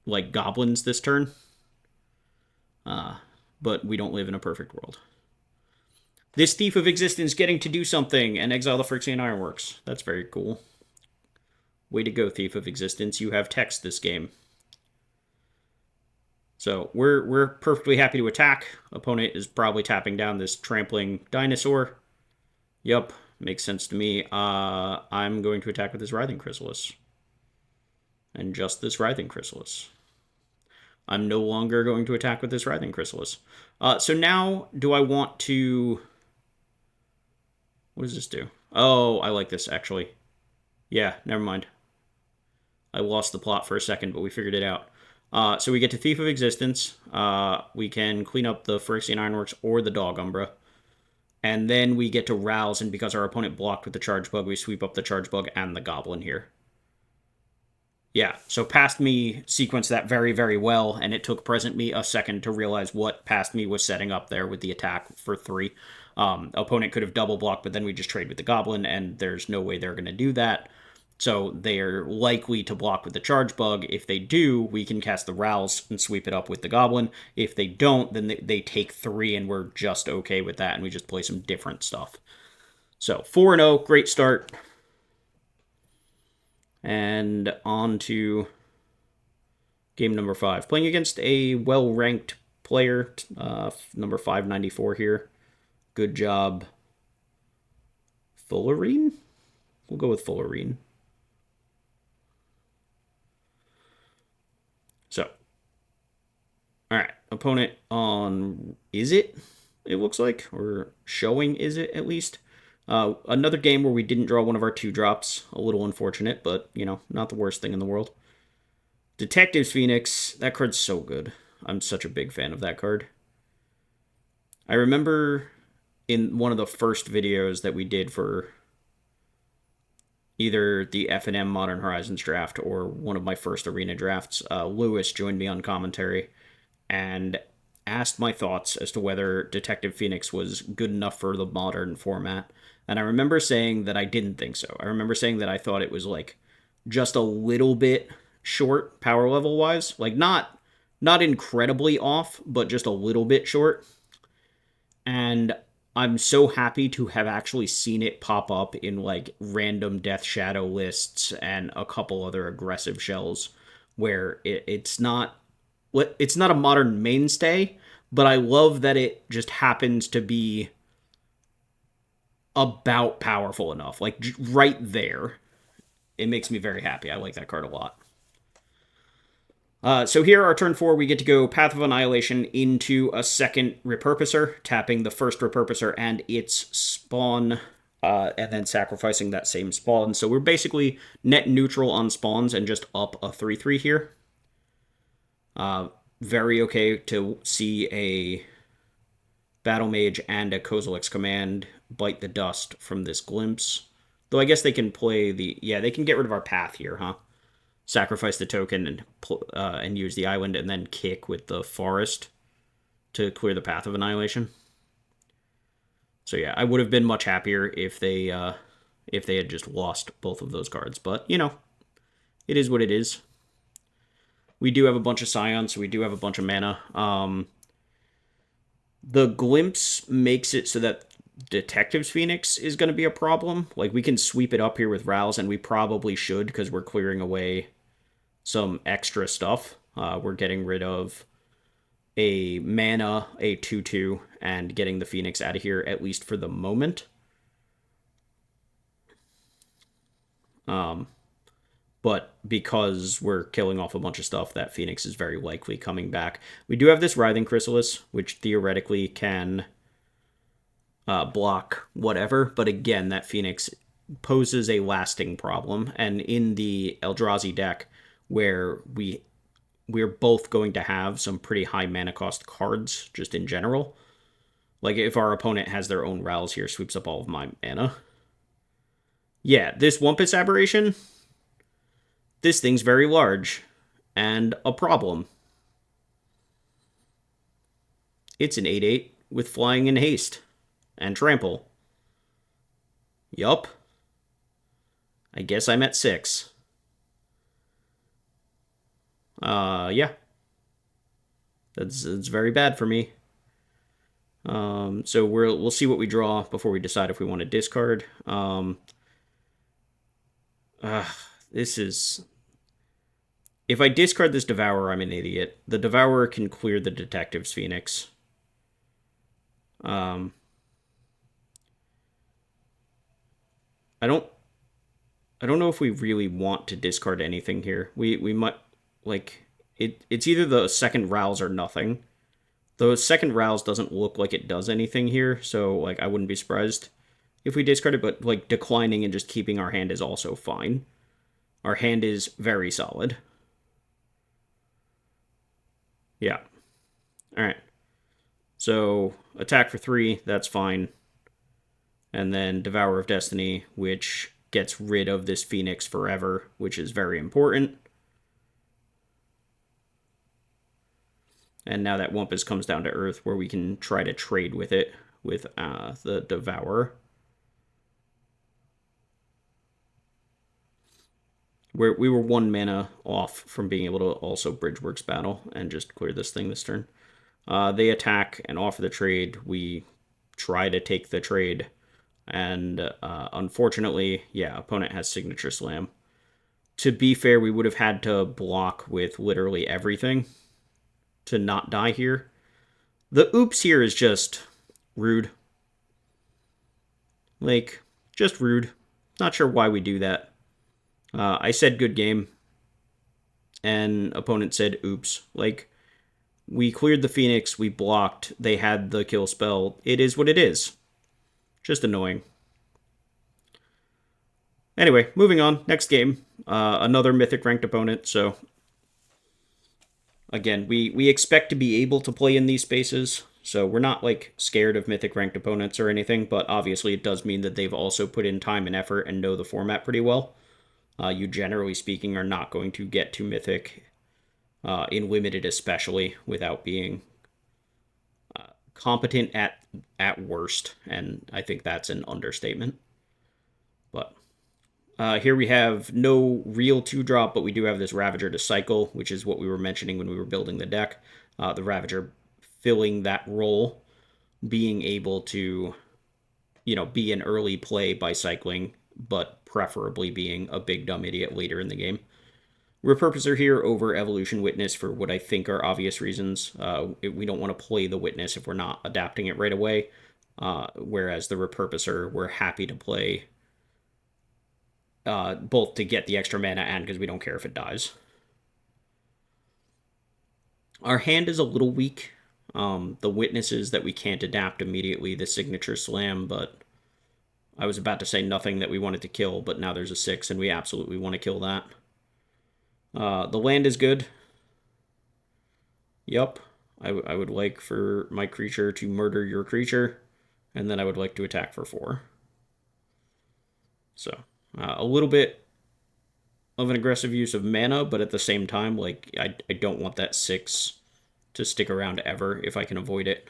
Speaker 1: like, goblins this turn. But we don't live in a perfect world. This Thief of Existence getting to do something and exile the Phyrexian Ironworks. That's very cool. Way to go, Thief of Existence. You have text this game. So we're perfectly happy to attack. Opponent is probably tapping down this Trampling Dinosaur. Yup, makes sense to me. I'm going to attack with this Writhing Chrysalis. And just this Writhing Chrysalis. I'm no longer going to attack with this Writhing Chrysalis. So now, do I want to... What does this do? Oh, I like this, actually. Yeah, never mind. I lost the plot for a second, but we figured it out. So we get to Thief of Existence. We can clean up the Phyrexian Ironworks or the Dog Umbra. And then we get to Rouse, and because our opponent blocked with the Charge Bug, we sweep up the Charge Bug and the Goblin here. Yeah, so Past Me sequenced that very, very well, and it took Present Me a second to realize what Past Me was setting up there with the attack for 3. Opponent could have double blocked, but then we just trade with the Goblin, and there's no way they're going to do that. So they're likely to block with the Charge Bug. If they do, we can cast the Rouse and sweep it up with the Goblin. If they don't, then they take 3, and we're just okay with that, and we just play some different stuff. So 4-0, great start. And on to game number 5. Playing against a well-ranked player, number 594 here. Good job. Fullerene? We'll go with Fullerene. So, alright, opponent on Izzet, it looks like, or showing Izzet at least. Another game where we didn't draw one of our 2-drops. A little unfortunate, but, you know, not the worst thing in the world. Detectives Phoenix, that card's so good. I'm such a big fan of that card. I remember in one of the first videos that we did for either the F&M Modern Horizons draft or one of my first arena drafts, Lewis joined me on commentary and asked my thoughts as to whether Detective Phoenix was good enough for the modern format. And I remember saying that I didn't think so. I remember saying that I thought it was like just a little bit short power level wise, like not incredibly off, but just a little bit short. And I'm so happy to have actually seen it pop up in like random Death Shadow lists and a couple other aggressive shells where it's not a modern mainstay, but I love that it just happens to be about powerful enough, like right there. It makes me very happy. I like that card a lot. So here, our turn 4, we get to go Path of Annihilation into a second Repurposer, tapping the first Repurposer and its spawn, and then sacrificing that same spawn. So we're basically net neutral on spawns and just up a 3/3 here. Very okay to see a Battle Mage and a Kozilek's Command bite the dust from this glimpse. Though I guess they can play the... Yeah, they can get rid of our path here, huh? Sacrifice the token and use the island and then kick with the forest to clear the Path of Annihilation. So yeah, I would have been much happier if they had just lost both of those cards. But, you know, it is what it is. We do have a bunch of Scions, so we do have a bunch of mana. The glimpse makes it so that Detective's Phoenix is going to be a problem. Like, we can sweep it up here with Rouse, and we probably should because we're clearing away some extra stuff. We're getting rid of a mana, a 2/2, and getting the Phoenix out of here, at least for the moment. But because we're killing off a bunch of stuff, that Phoenix is very likely coming back. We do have this Writhing Chrysalis, which theoretically can block whatever, but again, that Phoenix poses a lasting problem. And in the Eldrazi deck, where we're both going to have some pretty high mana cost cards, just in general. Like, if our opponent has their own Rouse here, sweeps up all of my mana. Yeah, this Wumpus Aberration... This thing's very large, and a problem. It's an 8/8 with flying and haste, and trample. Yup. I guess I'm at 6. Yeah. That's very bad for me. So we'll see what we draw before we decide if we want to discard. This is... If I discard this Devourer, I'm an idiot. The Devourer can clear the Detective's Phoenix. I don't know if we really want to discard anything here. We might... Like, it's either the second Rouse or nothing. The second Rouse doesn't look like it does anything here, so, like, I wouldn't be surprised if we discard it, but, like, declining and just keeping our hand is also fine. Our hand is very solid. Yeah. Alright. So, attack for 3, that's fine. And then Devourer of Destiny, which gets rid of this Phoenix forever, which is very important. And now that Wumpus comes down to Earth, where we can try to trade with it, with the Devourer. We were 1 mana off from being able to also Bridgeworks Battle and just clear this thing this turn. They attack and offer the trade. We try to take the trade. And unfortunately, yeah, opponent has Signature Slam. To be fair, we would have had to block with literally everything to not die here. The oops here is just rude. Like, just rude. Not sure why we do that. I said good game, and opponent said oops. Like, we cleared the Phoenix, we blocked, they had the kill spell. It is what it is. Just annoying. Anyway, moving on. Next game. Another Mythic ranked opponent, so... Again, we expect to be able to play in these spaces, So we're not like scared of mythic ranked opponents or anything, but obviously it does mean that they've also put in time and effort and know the format pretty well. You generally speaking are not going to get to mythic in limited, especially without being competent at worst, and I think that's an understatement. But here we have no real 2-drop, but we do have this Ravager to cycle, which is what we were mentioning when we were building the deck. The Ravager filling that role, being able to, be an early play by cycling, but preferably being a big dumb idiot later in the game. Repurposer here over Evolution Witness for what I think are obvious reasons. We don't want to play the Witness if we're not adapting it right away. Whereas the Repurposer, we're happy to play both to get the extra mana and because we don't care if it dies. Our hand is a little weak. The Witnesses that we can't adapt immediately, the Signature Slam, but I was about to say nothing that we wanted to kill, but now there's a 6 and we absolutely want to kill that. The land is good. Yup. I would like for my creature to murder your creature, and then I would like to attack for 4. So, a little bit of an aggressive use of mana, but at the same time, like, I don't want that 6 to stick around ever if I can avoid it.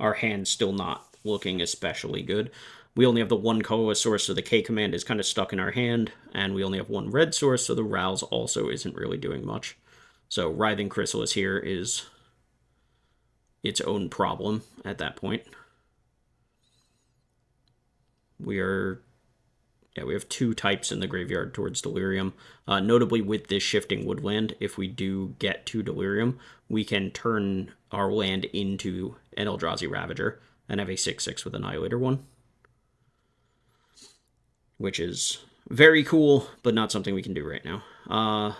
Speaker 1: Our hand's still not looking especially good. We only have the 1 colorless source, so the K command is kind of stuck in our hand, and we only have 1 red source, so the Rouse also isn't really doing much. So Writhing Chrysalis here is its own problem at that point. We have 2 types in the graveyard towards Delirium. Notably with this Shifting Woodland, if we do get to Delirium, we can turn our land into an Eldrazi Ravager and have a 6/6 with Annihilator 1. Which is very cool, but not something we can do right now.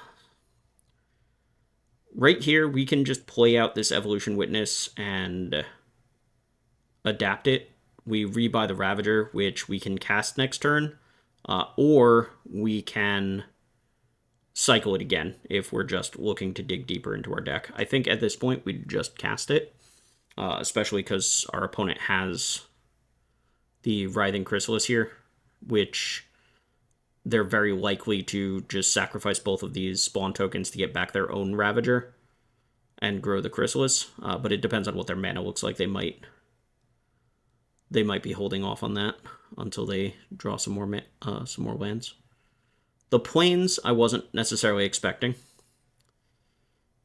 Speaker 1: Right here, we can just play out this Evolution Witness and adapt it. We rebuy the Ravager, which we can cast next turn, or we can cycle it again if we're just looking to dig deeper into our deck. I think at this point, we'd just cast it, especially because our opponent has the Writhing Chrysalis here, which they're very likely to just sacrifice both of these spawn tokens to get back their own Ravager and grow the Chrysalis. But it depends on what their mana looks like. They might be holding off on that until they draw some more lands. The Plains I wasn't necessarily expecting.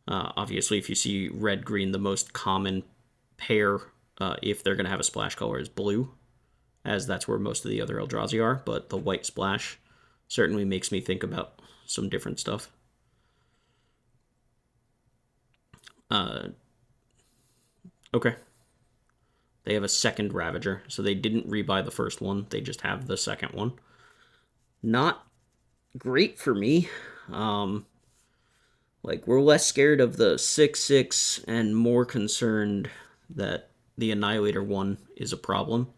Speaker 1: Obviously, if you see red-green, the most common pair, if they're going to have a splash color, is blue, as that's where most of the other Eldrazi are, but the white splash certainly makes me think about some different stuff. Okay. They have a second Ravager, so they didn't rebuy the first one. They just have the second one. Not great for me. Like, we're less scared of the 6/6 and more concerned that the Annihilator 1 is a problem.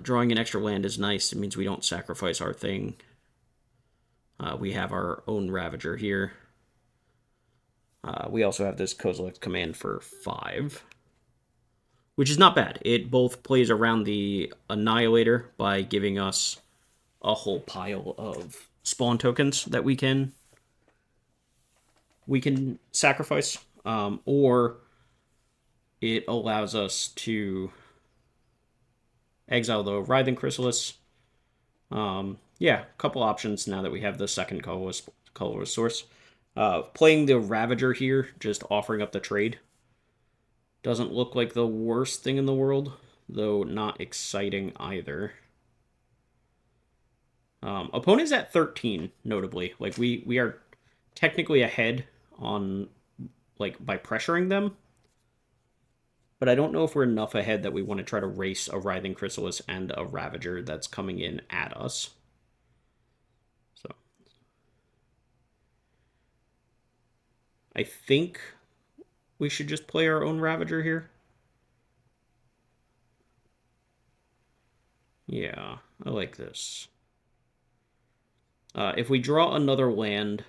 Speaker 1: Drawing an extra land is nice. It means we don't sacrifice our thing. We have our own Ravager here. We also have this Kozilek's Command for 5, which is not bad. It both plays around the Annihilator by giving us a whole pile of spawn tokens that we can sacrifice, or it allows us to exile the Writhing Chrysalis. Yeah, a couple options now that we have the second colorless source. Playing the Ravager here, just offering up the trade, doesn't look like the worst thing in the world, though not exciting either. Opponent's at 13, notably. Like, we are technically ahead on, like, by pressuring them, but I don't know if we're enough ahead that we want to try to race a Writhing Chrysalis and a Ravager that's coming in at us. So I think we should just play our own Ravager here. Yeah, I like this. If we draw another land,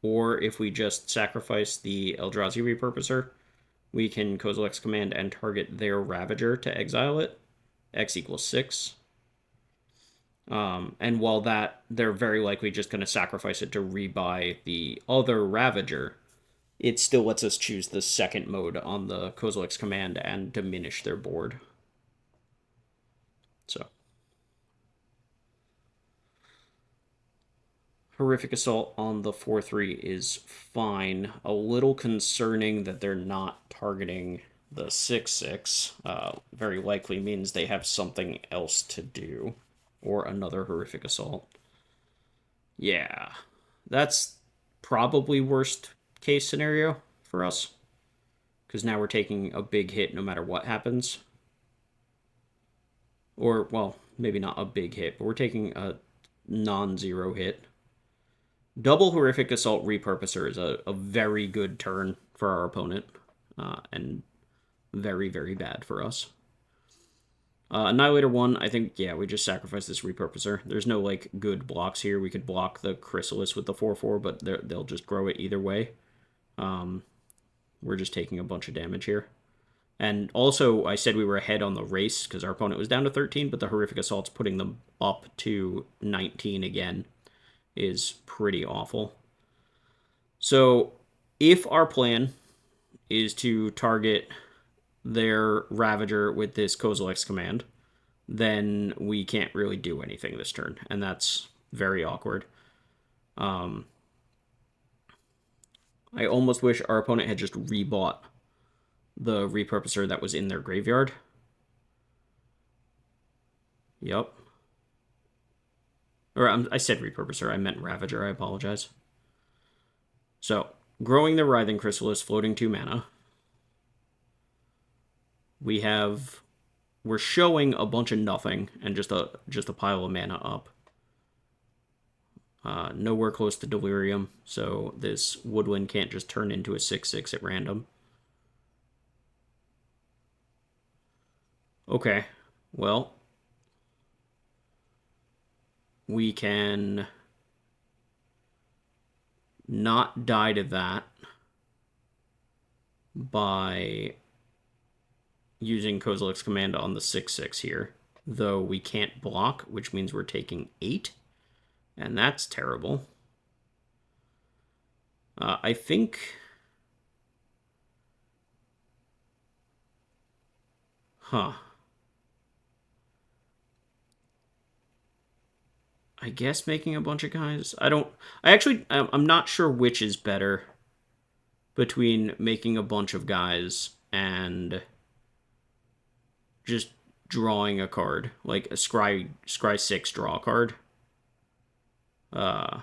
Speaker 1: or if we just sacrifice the Eldrazi Repurposer, we can Kozilek's command and target their Ravager to exile it. X equals 6. And while they're very likely just going to sacrifice it to rebuy the other Ravager, it still lets us choose the second mode on the Kozilek's command and diminish their board. So, Horrific Assault on the 4-3 is fine. A little concerning that they're not targeting the 6-6. Very likely means they have something else to do. Or another Horrific Assault. Yeah. That's probably worst case scenario for us. Because now we're taking a big hit no matter what happens. Or, well, maybe not a big hit, but we're taking a non-zero hit. Double Horrific Assault Repurposer is a very good turn for our opponent. And very, very bad for us. Annihilator 1, I think, yeah, we just sacrifice this Repurposer. There's no, like, good blocks here. We could block the Chrysalis with the 4-4, but they'll just grow it either way. We're just taking a bunch of damage here. And also, I said we were ahead on the race because our opponent was down to 13, but the Horrific Assault's putting them up to 19 again is pretty awful. So, if our plan is to target their Ravager with this Kozilek's command, then we can't really do anything this turn, and that's very awkward. I almost wish our opponent had just rebought the repurposer that was in their graveyard. Yep. Or I said repurposer, I meant Ravager, I apologize. So, growing the Writhing Chrysalis, floating 2 mana. We're showing a bunch of nothing and just a pile of mana up. Nowhere close to Delirium, so this Woodwind can't just turn into a 6-6 at random. Okay, well, we can not die to that by using Kozilek's command on the 6-6 here, though we can't block, which means we're taking 8, and that's terrible. I think... Huh. I guess making a bunch of guys. I'm not sure which is better between making a bunch of guys and just drawing a card, like a Scry 6 draw card. I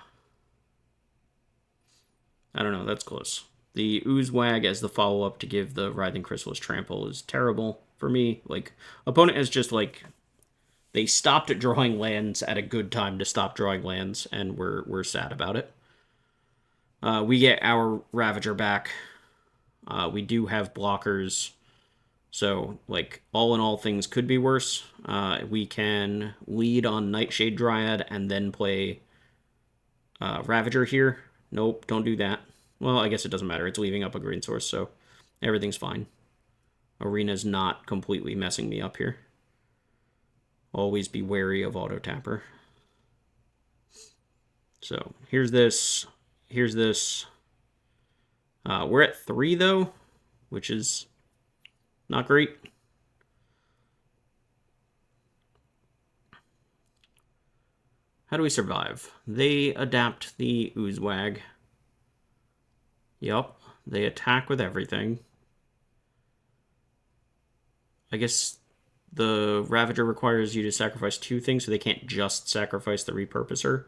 Speaker 1: don't know, that's close. The Oozewag as the follow-up to give the Writhing Chrysalis Trample is terrible for me. Like, opponent has just, like, they stopped at drawing lands at a good time to stop drawing lands, and we're sad about it. We get our Ravager back. We do have blockers, so, like, all in all, things could be worse. We can lead on Nightshade Dryad and then play Ravager here. Nope, don't do that. Well, I guess it doesn't matter. It's leaving up a green source, so everything's fine. Arena's not completely messing me up here. Always be wary of Auto Tapper. So, here's this. Here's this. We're at 3, though, which is not great. How do we survive? They adapt the Oozewag. Yup, they attack with everything. I guess the Ravager requires you to sacrifice 2 things, so they can't just sacrifice the Repurposer.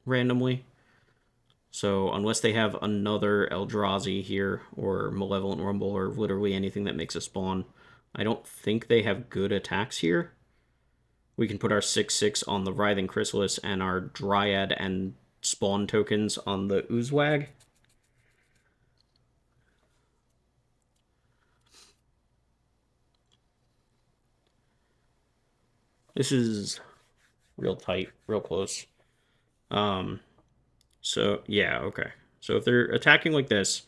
Speaker 1: Randomly. So unless they have another Eldrazi here, or Malevolent Rumble, or literally anything that makes a spawn, I don't think they have good attacks here. We can put our 6-6 on the Writhing Chrysalis and our Dryad and spawn tokens on the Oozewag. This is real tight, real close. So, yeah, okay. So if they're attacking like this,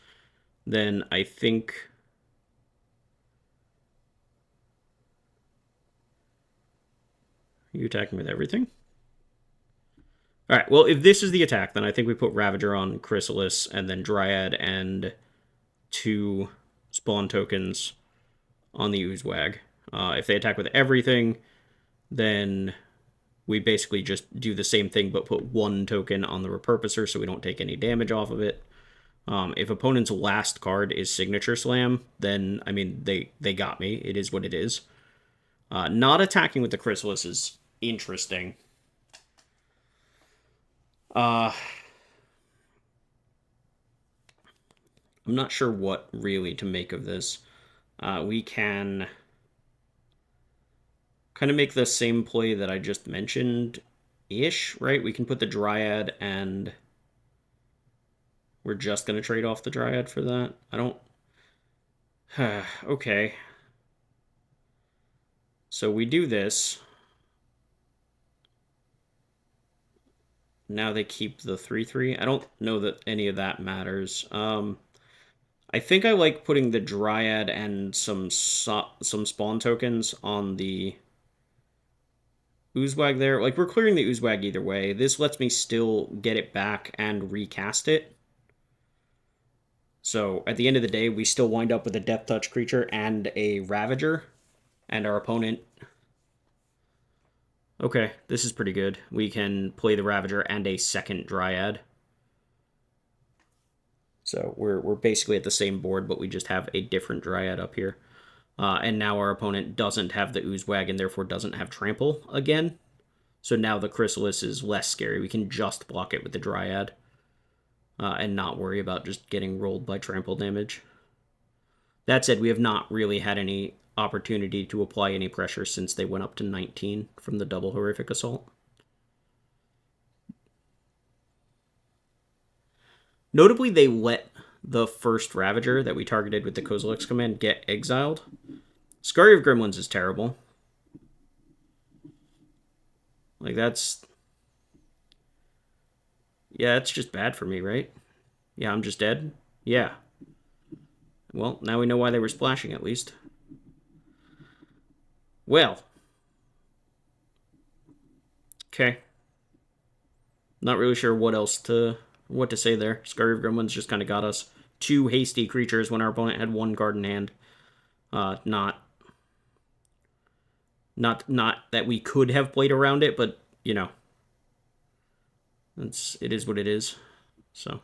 Speaker 1: then I think... Are you attacking with everything? Alright, well, if this is the attack, then I think we put Ravager on Chrysalis, and then Dryad and 2 spawn tokens on the Oozewag. If they attack with everything, then we basically just do the same thing but put 1 token on the Repurposer so we don't take any damage off of it. If opponent's last card is Signature Slam, then, I mean, they got me. It is what it is. Not attacking with the Chrysalis is interesting. I'm not sure what really to make of this. We can kind of make the same play that I just mentioned-ish, right? We can put the Dryad and... We're just going to trade off the Dryad for that? I don't... Okay. So we do this. Now they keep the 3/3. I don't know that any of that matters. I think I like putting the Dryad and some spawn tokens on the Oozewag there. Like, we're clearing the Oozewag either way. This lets me still get it back and recast it. So, at the end of the day, we still wind up with a Death Touch creature and a Ravager. And our opponent... Okay, this is pretty good. We can play the Ravager and a second Dryad. So we're basically at the same board, but we just have a different Dryad up here. And now our opponent doesn't have the Oozewag and therefore doesn't have Trample again. So now the Chrysalis is less scary. We can just block it with the Dryad. And not worry about just getting rolled by Trample damage. That said, we have not really had any opportunity to apply any pressure since they went up to 19 from the double Horrific Assault. Notably, they let the first Ravager that we targeted with the Kozilek's command get exiled. Scurry of Gremlins is terrible. Like, that's... Yeah, it's just bad for me, right? Yeah, I'm just dead? Yeah. Well, now we know why they were splashing, at least. Well. Okay. Not really sure what to say there. Scurry of Gremlins just kind of got us 2 hasty creatures when our opponent had 1 card in hand. Not that we could have played around it, but, you know. It is what it is. So.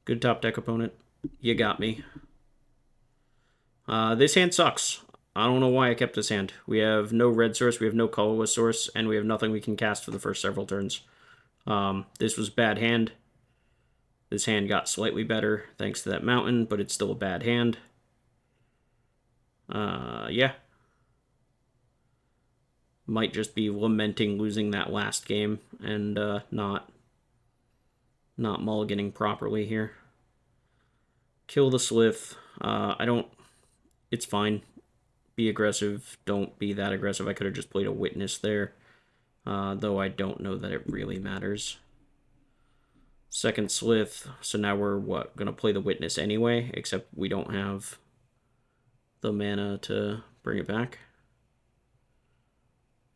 Speaker 1: Good top deck opponent. You got me. This hand sucks. I don't know why I kept this hand. We have no red source, we have no colorless source, and we have nothing we can cast for the first several turns. This was bad hand. This hand got slightly better thanks to that mountain, but it's still a bad hand. Yeah. Might just be lamenting losing that last game and not mulliganing properly here. Kill the Slith. It's fine. Be aggressive. Don't be that aggressive. I could have just played a Witness there. Though I don't know that it really matters. Second Slith. So now we're, going to play the Witness anyway, except we don't have the mana to bring it back.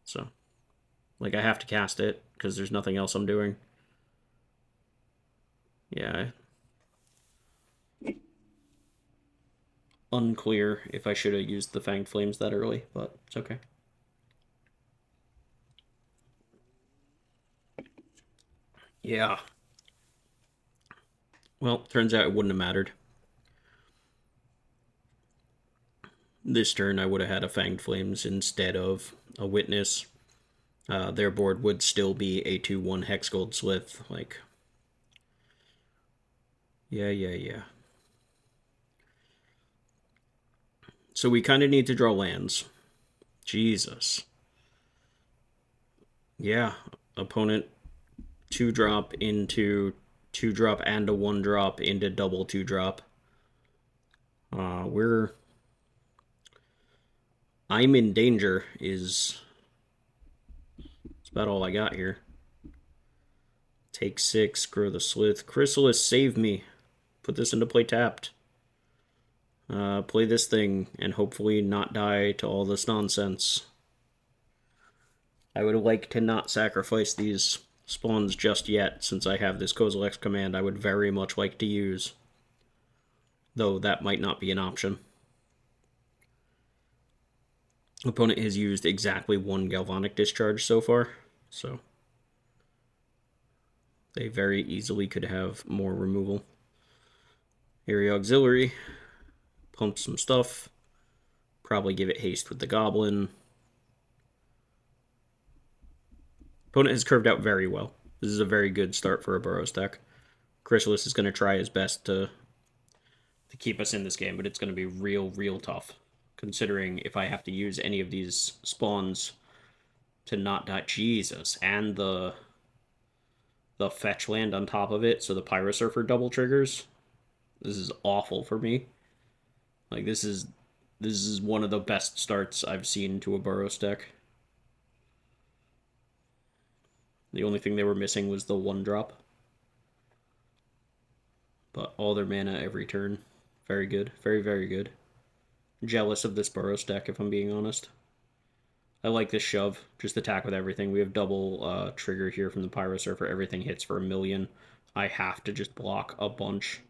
Speaker 1: So, like, I have to cast it, because there's nothing else I'm doing. Yeah. Unclear if I should have used the Fanged Flames that early, but it's okay. Yeah. Well, turns out it wouldn't have mattered. This turn I would have had a Fanged Flames instead of a Witness. Their board would still be a 2/1 Hexgold Slith. Like, yeah. So we kind of need to draw lands. Jesus. Yeah, opponent 2-drop into 2-drop and a 1-drop into double 2-drop. I'm in danger is... That's about all I got here. Take 6, grow the Slith. Chrysalis, save me. Put this into play tapped. Play this thing and hopefully not die to all this nonsense. I would like to not sacrifice these spawns just yet, since I have this Kozilek's command I would very much like to use. Though that might not be an option. Opponent has used exactly 1 Galvanic Discharge so far, so they very easily could have more removal. Area Auxiliary, pump some stuff, probably give it haste with the Goblin. Opponent has curved out very well. This is a very good start for a Burrows deck. Chrysalis is going to try his best to keep us in this game, but it's going to be real tough, considering if I have to use any of these spawns to not die. Jesus, and the fetch land on top of it, so the Pyrosurfer double triggers. This is awful for me. Like, this is one of the best starts I've seen to a Burrows deck. The only thing they were missing was the 1-drop. But all their mana every turn. Very good. Very good. Jealous of this Burrows deck, if I'm being honest. I like this shove. Just attack with everything. We have double trigger here from the Pyrosurfer. Everything hits for 1,000,000. I have to just block a bunch.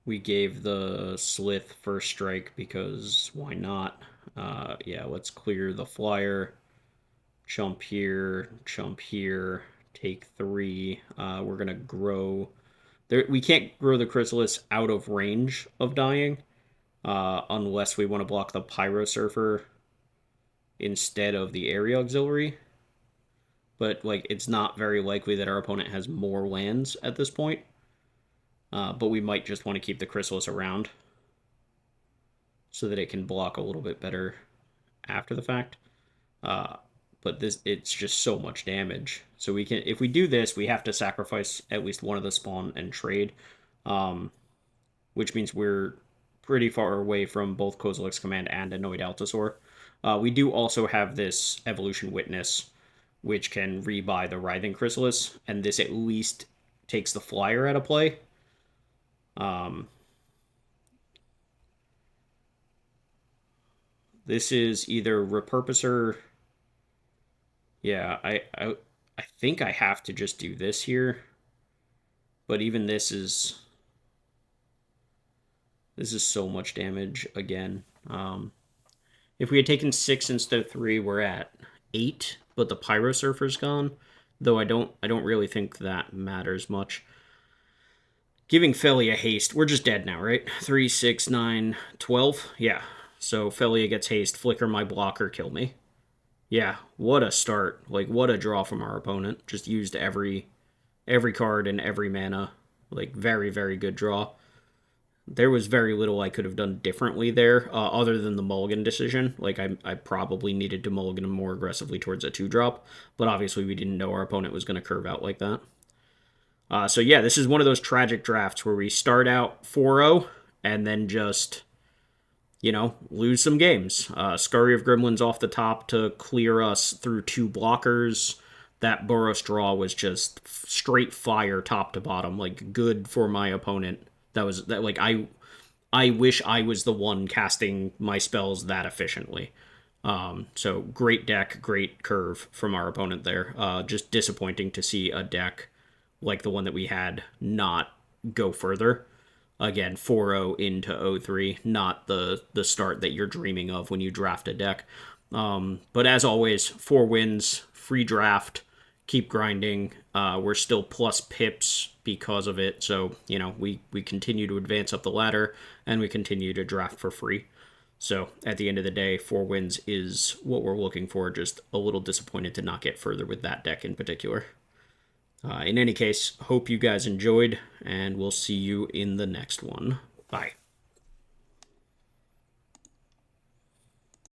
Speaker 1: We gave the Slith first strike because why not? Yeah, let's clear the flyer. Chump here, take 3. We're going to grow. We can't grow the Chrysalis out of range of dying unless we want to block the Pyrosurfer instead of the Area Auxiliary. But like, it's not very likely that our opponent has more lands at this point. But we might just want to keep the Chrysalis around so that it can block a little bit better after the fact. But it's just so much damage. So we can, if we do this, we have to sacrifice at least one of the spawn and trade, which means we're pretty far away from both Kozilek's command and Annoyed Altasaur. We do also have this Evolution Witness, which can rebuy the Writhing Chrysalis, and this at least takes the flyer out of play. This is either Repurposer. Yeah, I think I have to just do this here. But even this is so much damage again. If we had taken 6 instead of 3, we're at 8, but the Pyrosurfer's gone. Though I don't really think that matters much. Giving Felia haste. We're just dead now, right? 3, 6, 9, 12. Yeah. So Felia gets haste, flicker my blocker, kill me. Yeah, what a start. Like, what a draw from our opponent. Just used every card and every mana. Like, very good draw. There was very little I could have done differently there, other than the mulligan decision. Like, I probably needed to mulligan more aggressively towards a 2-drop, but obviously we didn't know our opponent was going to curve out like that. So yeah, this is one of those tragic drafts where we start out 4-0 and then just, lose some games. Scurry of Gremlins off the top to clear us through 2 blockers. That Boros draw was just straight fire top to bottom, like good for my opponent. I wish I was the one casting my spells that efficiently. So great deck, great curve from our opponent there. Just disappointing to see a deck like the one that we had not go further. Again, 4-0 into 0-3, not the start that you're dreaming of when you draft a deck. But as always, 4 wins, free draft, keep grinding. We're still plus pips because of it, so we continue to advance up the ladder and we continue to draft for free. So at the end of the day, 4 wins is what we're looking for. Just a little disappointed to not get further with that deck in particular. In any case, hope you guys enjoyed, and we'll see you in the next one. Bye.